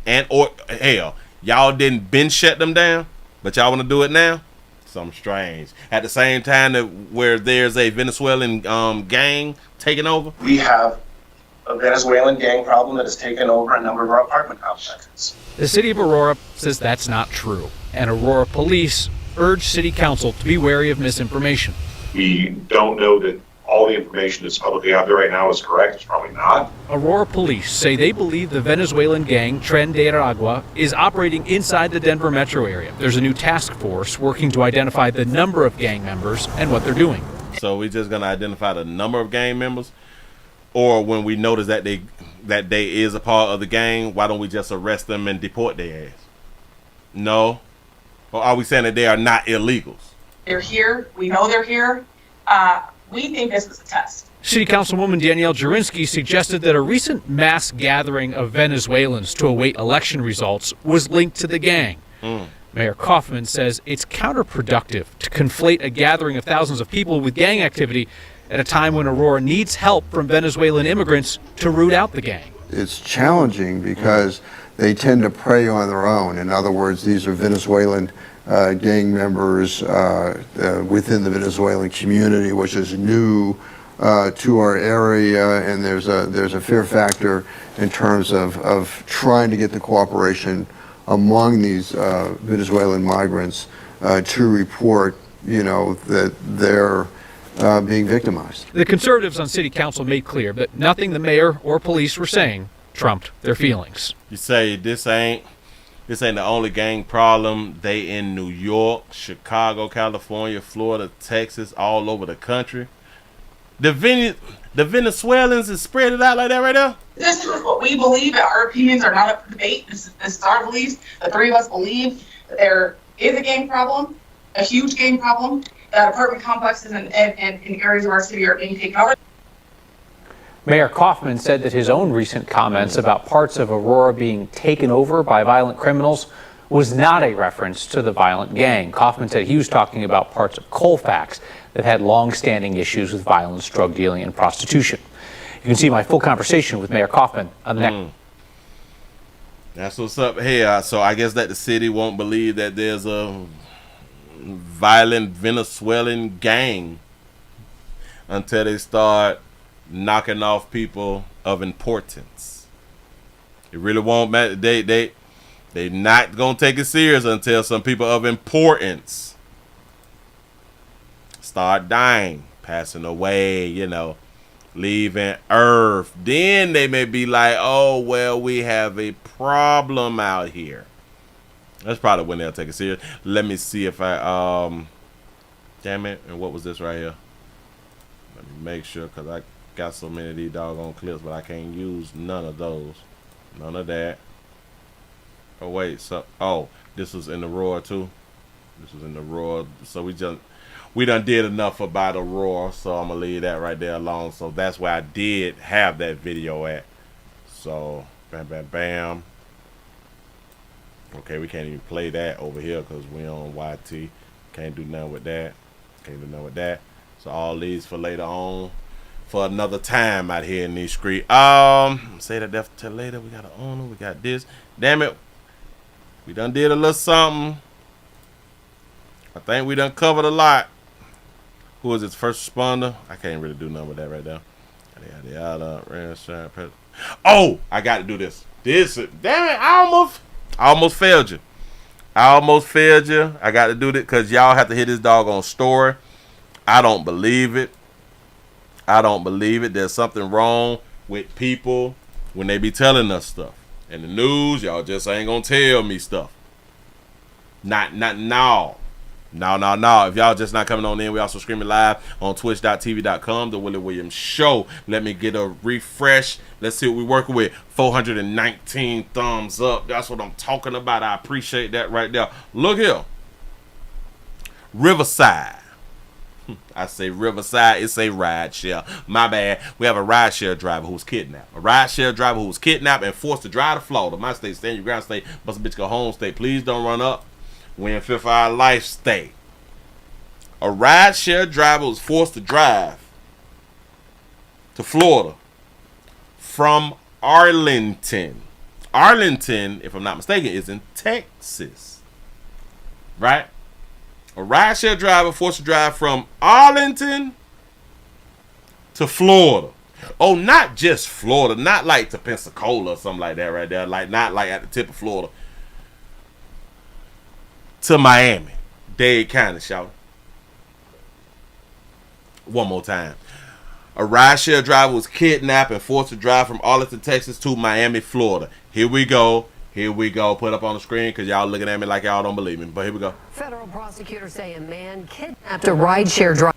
y'all didn't been shut them down, but y'all want to do it now? Something strange. At the same time where there's a Venezuelan gang taking over? We have a Venezuelan gang problem that has taken over a number of our apartment complexes. The city of Aurora says that's not true, and Aurora police urge city council to be wary of misinformation. We don't know that all the information that's publicly out there right now is correct. It's probably not. Aurora police say they believe the Venezuelan gang Tren de Aragua is operating inside the Denver metro area. There's a new task force working to identify the number of gang members and what they're doing. So we're just going to identify the number of gang members? Or when we notice that they is a part of the gang, why don't we just arrest them and deport their ass? No? Or are we saying that they are not illegals? They're here. We know they're here. We think this is a test. City Councilwoman Danielle Jurinsky suggested that a recent mass gathering of Venezuelans to await election results was linked to the gang. Mayor Kaufman says it's counterproductive to conflate a gathering of thousands of people with gang activity at a time when Aurora needs help from Venezuelan immigrants to root out the gang. It's challenging because they tend to prey on their own. In other words, these are Venezuelan gang members within the Venezuelan community, which is new to our area, and there's a fear factor in terms of trying to get the cooperation among these Venezuelan migrants to report, that they're being victimized. The conservatives on city council made clear that nothing the mayor or police were saying trumped their feelings. You say this ain't the only gang problem. They in New York, Chicago, California, Florida, Texas, all over the country. The Venezuelans is spread it out like that right now? This is what we believe. Our opinions are not up for debate. This is our beliefs. The three of us believe that there is a gang problem, a huge gang problem, that apartment complexes and areas of our city are being taken over. Mayor Kaufman said that his own recent comments about parts of Aurora being taken over by violent criminals was not a reference to the violent gang. Kaufman said he was talking about parts of Colfax that had long-standing issues with violence, drug dealing, and prostitution. You can see my full conversation with Mayor Kaufman on the next. That's what's up. Hey, so I guess that the city won't believe that there's a violent Venezuelan gang until they start knocking off people of importance. It really won't matter. They not gonna take it serious until some people of importance start dying, passing away, leaving Earth. Then they may be like, oh well, we have a problem out here. That's probably when they'll take it serious. Let me see if I damn it, and what was this right here? Let me make sure, because I got so many of these doggone clips, but I can't use none of those. None of that. Oh wait, this was in the roar too. This was in the roar. So we done did enough about the roar, so I'm gonna leave that right there alone. So that's where I did have that video at. So bam bam bam. Okay, we can't even play that over here because we on YT. Can't do nothing with that. Can't do nothing with that. So all these for later on, for another time out here in these streets. Say that till later. We got an owner. We got this. Damn it. We done did a little something. I think we done covered a lot. Who is this first responder? I can't really do nothing with that right there. Oh, I got to do this. Damn it. I almost failed you. I got to do this because y'all have to hear this doggone story. I don't believe it. There's something wrong with people when they be telling us stuff. In the news, y'all just ain't gonna tell me stuff. Not now. No. If y'all just not coming on in, we also streaming live on twitch.tv.com, The Willie Williams Show. Let me get a refresh. Let's see what we're working with. 419 thumbs up. That's what I'm talking about. I appreciate that right there. Look here. Riverside. I say Riverside, it's a ride share. My bad. We have a ride share driver who was kidnapped. And forced to drive to Florida. My state, stand your ground state. Bust a bitch go home state. Please don't run up. We in Fifth Hour Life state. A ride share driver was forced to drive to Florida from Arlington. Arlington, if I'm not mistaken, is in Texas. Right? A rideshare driver forced to drive from Arlington to Florida. Oh, not just Florida. Not like to Pensacola or something like that right there. Not like at the tip of Florida. To Miami. Dade County, shout. One more time. A rideshare driver was kidnapped and forced to drive from Arlington, Texas to Miami, Florida. Here we go. Here we go. Put up on the screen because y'all looking at me like y'all don't believe me. But here we go. Federal prosecutors say a man kidnapped a rideshare driver.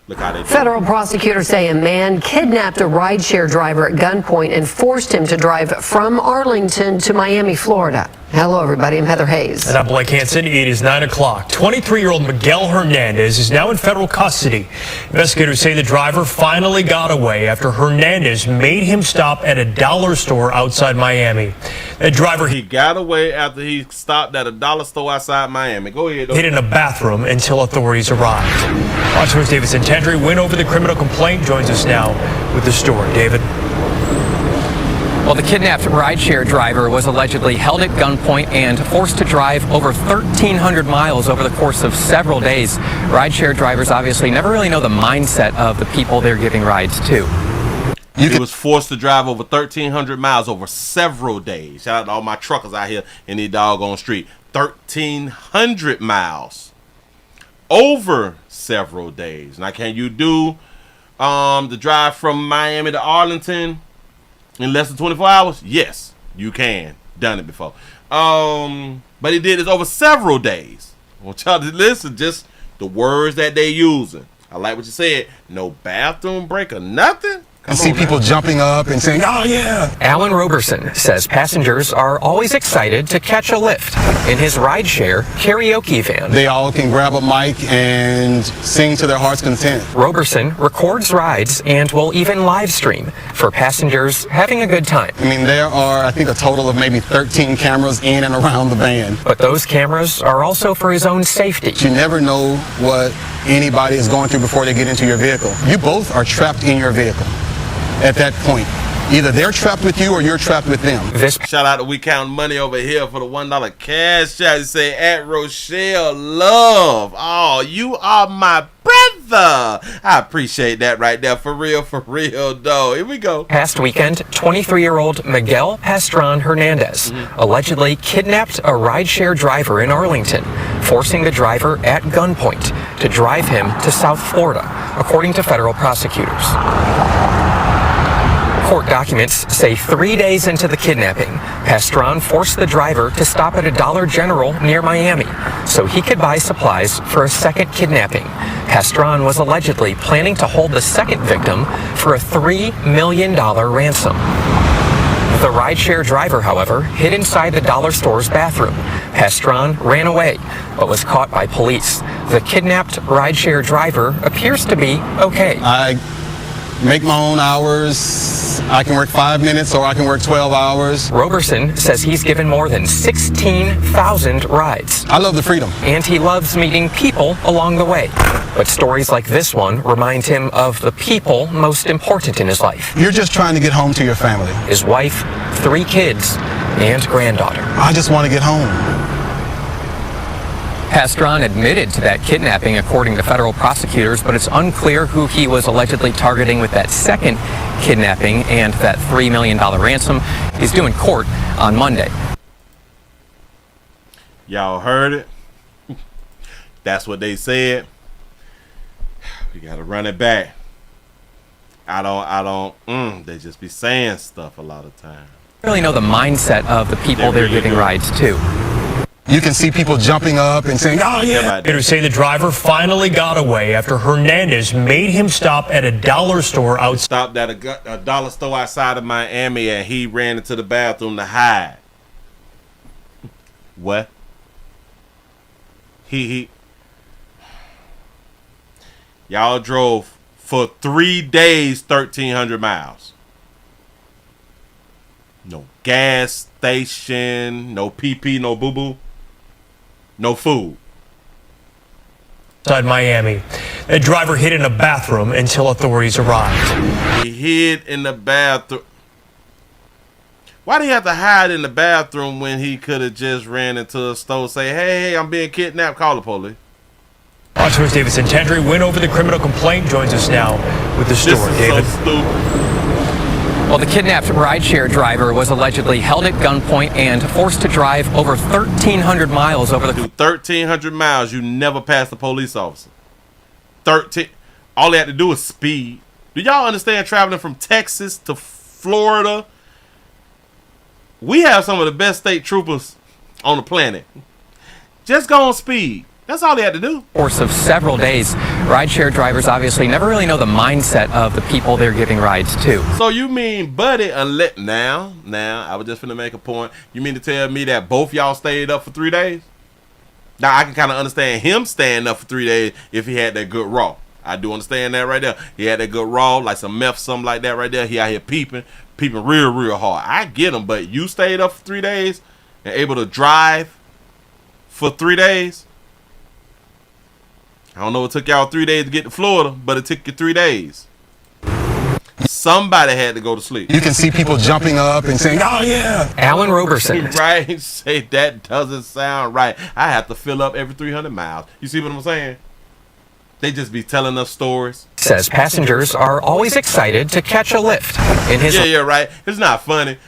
Look how they do. Federal prosecutors say a man kidnapped a rideshare driver at gunpoint and forced him to drive from Arlington to Miami, Florida. Hello, everybody. I'm Heather Hayes. And I'm Blake Hansen. It is 9 o'clock. 23-year-old Miguel Hernandez is now in federal custody. Investigators say the driver finally got away after Hernandez made him stop at a dollar store outside Miami. The driver He got away after he stopped at a dollar store outside Miami. Go ahead. hid in a bathroom until authorities arrived. Fox 4's David Santandri went over the criminal complaint. Joins us now with the story. David. Well, the kidnapped rideshare driver was allegedly held at gunpoint and forced to drive over 1,300 miles over the course of several days. Rideshare drivers obviously never really know the mindset of the people they're giving rides to. He was forced to drive over 1,300 miles over several days. Shout out to all my truckers out here in the doggone street. 1,300 miles over several days. Now, can you do the drive from Miami to Arlington in less than 24 hours? Yes, you can. Done it before. But he did this over several days. I want y'all to listen, just the words that they using. I like what you said. No bathroom break or nothing. And see people jumping up and saying, oh yeah. Alan Roberson says passengers are always excited to catch a lift in his rideshare karaoke van. They all can grab a mic and sing to their heart's content. Roberson records rides and will even live stream for passengers having a good time. I mean, there are, I think, a total of maybe 13 cameras in and around the van. But those cameras are also for his own safety. You never know what anybody is going through before they get into your vehicle. You both are trapped in your vehicle. At that point, either they're trapped with you or you're trapped with them. Shout out to We Count Money over here for the $1 cash out. You say at Rochelle Love. Oh, you are my brother. I appreciate that right there. For real, though. Here we go. Past weekend, 23-year-old Miguel Pastron Hernandez allegedly kidnapped a rideshare driver in Arlington, forcing the driver at gunpoint to drive him to South Florida, according to federal prosecutors. Court documents say 3 days into the kidnapping, Pastron forced the driver to stop at a Dollar General near Miami so he could buy supplies for a second kidnapping. Pastron was allegedly planning to hold the second victim for a $3 million ransom. The rideshare driver, however, hid inside the dollar store's bathroom. Pastron ran away, but was caught by police. The kidnapped rideshare driver appears to be okay. I make my own hours. I can work 5 minutes or I can work 12 hours. Roberson says he's given more than 16,000 rides. I love the freedom. And he loves meeting people along the way. But stories like this one remind him of the people most important in his life. You're just trying to get home to your family. His wife, 3 kids, and granddaughter. I just want to get home. Pastron admitted to that kidnapping, according to federal prosecutors, but it's unclear who he was allegedly targeting with that second kidnapping and that $3 million ransom. He's due in court on Monday. Y'all heard it. That's what they said. We gotta run it back. They just be saying stuff a lot of times. Really know the mindset of the people they're giving rides to. You can see people jumping up and saying, oh yeah. Investigators say the driver finally got away after Hernandez made him stop at a dollar store outside. Stopped at a dollar store outside of Miami and he ran into the bathroom to hide. What? Y'all drove for 3 days 1,300 miles. No gas station, no PP, no boo-boo. No food. Outside Miami. The driver hid in a bathroom until authorities arrived. He hid in the bathroom. Why did he have to hide in the bathroom when he could have just ran into a store, say, hey, I'm being kidnapped, call the police? Fox 4's David Santandri went over the criminal complaint. Joins us now with the story. This is David. so stupid. Well, the kidnapped rideshare driver was allegedly held at gunpoint and forced to drive over 1,300 miles over the... 1,300 miles, you never pass the police officer. 13. All they had to do is speed. Do y'all understand traveling from Texas to Florida? We have some of the best state troopers on the planet. Just go on speed. That's all they had to do. Course of several days, rideshare drivers obviously never really know the mindset of the people they're giving rides to. So you mean, buddy, now, I was just finna make a point. You mean to tell me that both y'all stayed up for 3 days? Now, I can kind of understand him staying up for 3 days if he had that good raw. I do understand that right there. He had that good raw, like some meth, something like that right there. He out here peeping real hard. I get him, but you stayed up for 3 days and able to drive for 3 days? I don't know, it took y'all 3 days to get to Florida, but it took you 3 days. Somebody had to go to sleep. You can see people jumping up and saying, "Oh yeah." Alan Roberson. Right? Say that doesn't sound right. I have to fill up every 300 miles. You see what I'm saying? They just be telling us stories. Says passengers are always excited to catch a lift. In his yeah, right. It's not funny,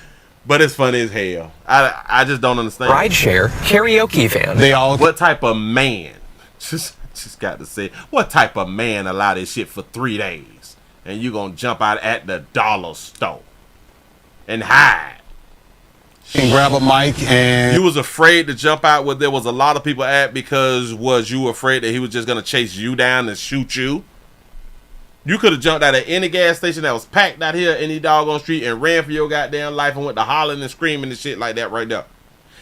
but it's funny as hell. I just don't understand. rideshare karaoke van. They all. What type of man? Just got to say, what type of man allow this shit for 3 days? And you gonna jump out at the dollar store and hide? And grab a mic and... You was afraid to jump out where there was a lot of people at because was you afraid that he was just gonna chase you down and shoot you? You could have jumped out at any gas station that was packed out here, any doggone street, and ran for your goddamn life and went to hollering and screaming and shit like that right there.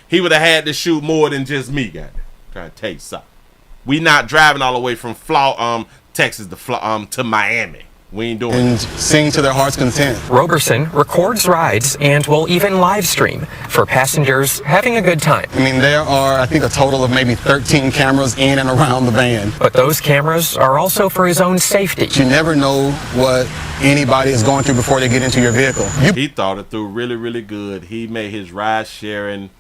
He would have had to shoot more than just me, goddamn. Trying to tell you something. We not driving all the way from Texas to Miami. We ain't doing and it. Sing to their heart's content. Roberson records rides and will even live stream for passengers having a good time. I mean, there are, I think, a total of maybe 13 cameras in and around the van. But those cameras are also for his own safety. You never know what anybody is going through before they get into your vehicle. He thought it through really, really good. He made his ride sharing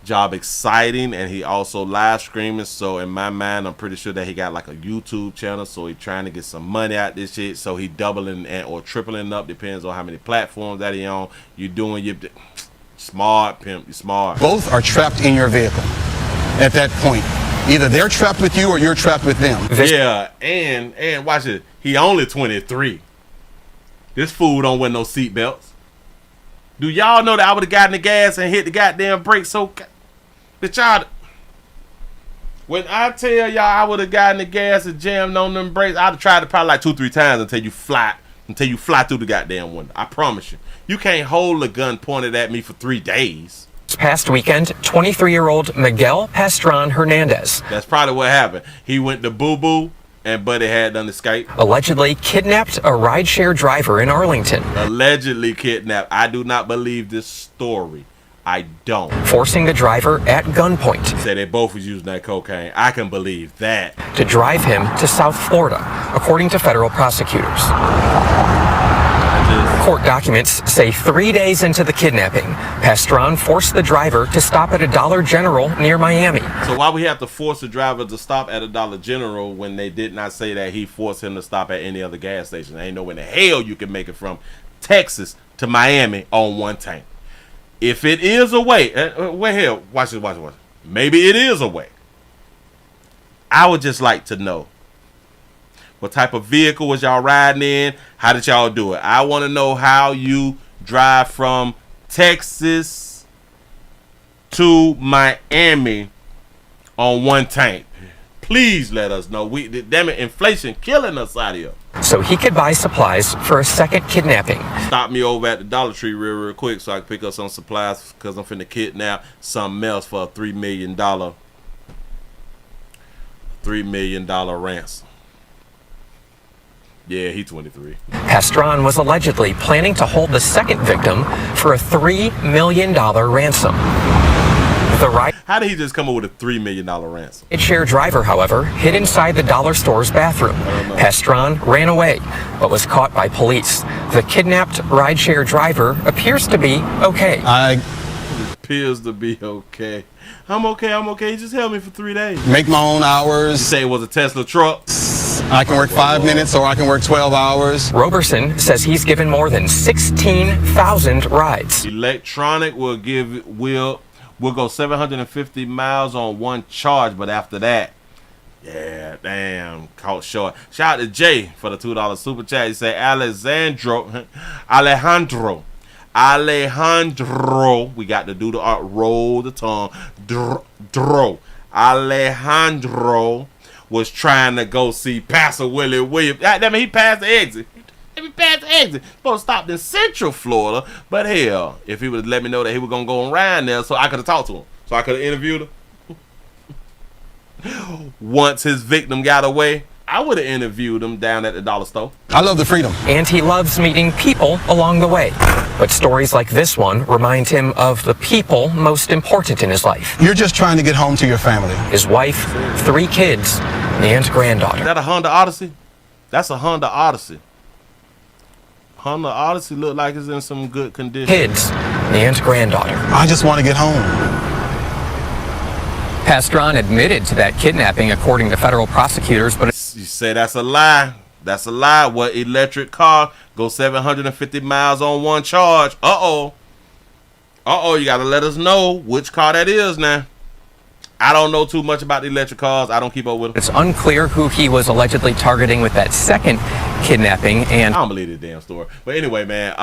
job exciting, and he also live streaming. So in my mind, I'm pretty sure that he got like a YouTube channel, so he trying to get some money out this shit. So he doubling or tripling up, depends on how many platforms that he on. You doing your smart, pimp. You smart. Both are trapped in your vehicle at that point. Either they're trapped with you or you're trapped with them. Yeah, and watch it. He only 23. This fool don't wear no seat belts. Do y'all know that I would have gotten the gas and hit the goddamn brakes so that y'all... When I tell y'all I would have gotten the gas and jammed on them brakes, I'd have tried it probably like 2-3 times until you fly through the goddamn window. I promise you. You can't hold a gun pointed at me for 3 days. This past weekend, 23-year-old Miguel Pastron Hernandez. That's probably what happened. He went to boo-boo and Buddy had done escape. Allegedly kidnapped a rideshare driver in Arlington. Allegedly kidnapped. I do not believe this story. I don't. Forcing the driver at gunpoint. Say they both was using that cocaine. I can believe that. To drive him to South Florida, according to federal prosecutors. Court documents say 3 days into the kidnapping, Pastron forced the driver to stop at a Dollar General near Miami. So why we have to force the driver to stop at a Dollar General when they did not say that he forced him to stop at any other gas station? There ain't no way in the hell you can make it from Texas to Miami on one tank. If it is a way, well, hell, watch this. Maybe it is a way. I would just like to know, what type of vehicle was y'all riding in? How did y'all do it? I want to know how you drive from Texas to Miami on one tank. Please let us know. Damn it, inflation killing us out here. So he could buy supplies for a second kidnapping. Stop me over at the Dollar Tree real quick so I can pick up some supplies because I'm finna kidnap something else for a $3 million ransom. Yeah, he's 23. Pastron was allegedly planning to hold the second victim for a $3 million ransom. How did he just come up with a $3 million ransom? Rideshare driver, however, hid inside the dollar store's bathroom. Pastron ran away, but was caught by police. The kidnapped rideshare driver appears to be okay. Appears to be okay. I'm okay. He just held me for 3 days. Make my own hours. You say it was a Tesla truck? I can work 5 minutes or I can work 12 hours. Roberson says he's given more than 16,000 rides. Electronic will go 750 miles on one charge, but after that, Yeah, damn, caught short. Shout out to Jay for the $2 super chat. He said Alejandro. We got to do the art. Roll the tongue. Dro. Alejandro was trying to go see Pastor Willie Williams. I mean, he passed the exit. Supposed to stop in Central Florida, but hell, if he would have let me know that he was gonna go around there, so I could have talked to him, so I could have interviewed him. Once his victim got away, I would have interviewed him down at the dollar store. I love the freedom. And he loves meeting people along the way. But stories like this one remind him of the people most important in his life. You're just trying to get home to your family. His wife, 3 kids, and granddaughter. Is that a Honda Odyssey? That's a Honda Odyssey. Honda Odyssey look like it's in some good condition. Kids and granddaughter. I just want to get home. Pastron admitted to that kidnapping according to federal prosecutors, but you say that's a lie. That's a lie. What electric car goes 750 miles on one charge? Uh-oh, you got to let us know which car that is now. I don't know too much about the electric cars. I don't keep up with them. It's unclear who he was allegedly targeting with that second kidnapping. And I don't believe this damn story. But anyway, man,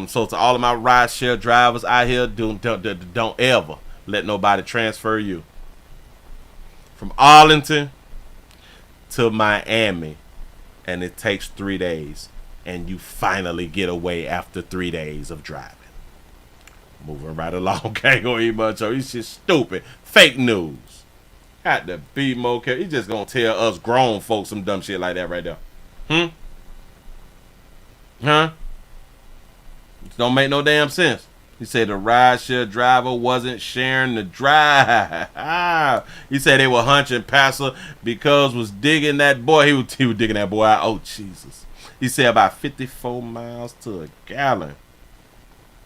so to all of my rideshare drivers out here, don't ever let nobody transfer you from Arlington to Miami, and it takes 3 days, and you finally get away after 3 days of driving. Moving right along, can't go eat much. He's just stupid. Fake news. Got to be more careful. He's just gonna tell us grown folks some dumb shit like that right there. Huh? It don't make no damn sense. He said the rideshare driver wasn't sharing the drive. He said they were hunching Pastor because was digging that boy. He was digging that boy out. Oh, Jesus. He said about 54 miles to a gallon.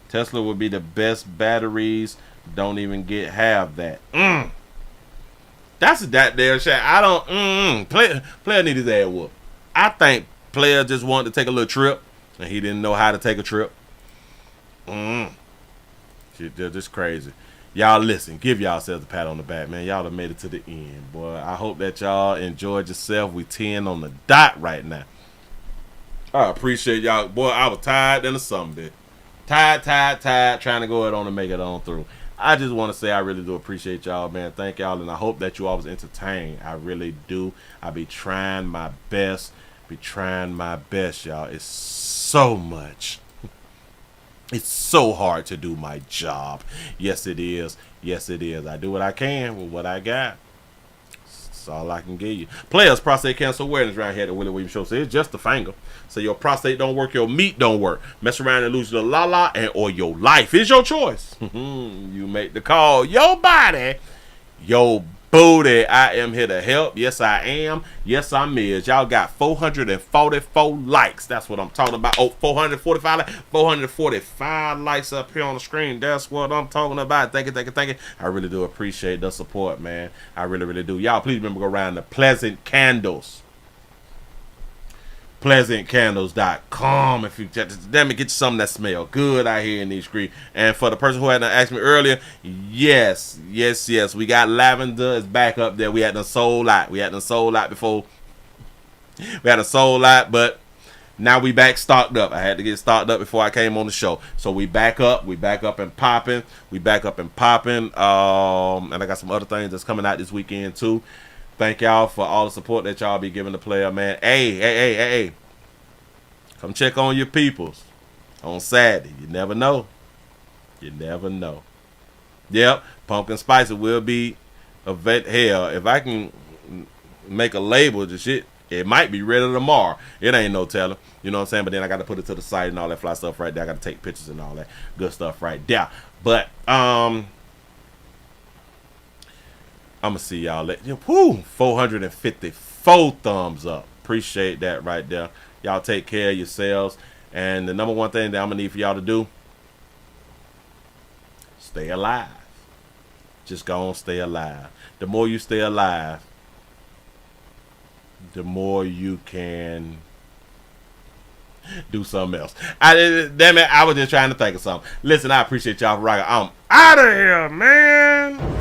Tesla would be the best batteries. Don't even get half that. That's that damn shit. I don't. Player need his ass whooped. I think player just wanted to take a little trip, and he didn't know how to take a trip. Shit, they're just crazy. Y'all listen, give yourselves a pat on the back, man. Y'all have made it to the end, boy. I hope that y'all enjoyed yourself. We 10 on the dot right now. I appreciate y'all. Boy, I was tired than a sunbit. Tired, trying to go ahead on and make it on through. I just want to say I really do appreciate y'all, man. Thank y'all, and I hope that you all was entertained. I really do. I be trying my best. Y'all. It's so much. It's so hard to do my job. Yes, it is. I do what I can with what I got. That's all I can give you. Players, prostate cancer awareness around here at the Willie Williams Show. So it's just a finger. So your prostate don't work, your meat don't work. Mess around and lose your la-la, and or your life is your choice. You make the call. Your body, your booty. I am here to help. Yes, I am. Yes, I'm is. Y'all got 444 likes. That's what I'm talking about. Oh, 445 likes up here on the screen. That's what I'm talking about. Thank you. I really do appreciate the support, man. I really do. Y'all, please remember to go around to Pleasant Candles. PleasantCandles.com. If you just, damn it, get you something that smell good out here in these streets. And for the person who had asked me earlier, yes, we got lavender. It's back up there. We had them sold out. Before. We had a sold out, but now we back stocked up. I had to get stocked up before I came on the show. So we back up and popping. And I got some other things that's coming out this weekend too. Thank y'all for all the support that y'all be giving the player, man. Hey. Come check on your peoples on Saturday. You never know. Yep, pumpkin spice will be a vet. Hell, if I can make a label of the shit, it might be ready tomorrow. It ain't no telling. You know what I'm saying? But then I got to put it to the site and all that fly stuff right there. I got to take pictures and all that good stuff right there. But, I'm going to see y'all later. 454 thumbs up. Appreciate that right there. Y'all take care of yourselves. And the number one thing that I'm going to need for y'all to do, stay alive. Just go on, stay alive. The more you stay alive, the more you can do something else. Damn it, I was just trying to think of something. Listen, I appreciate y'all for rocking. I'm out of here, man.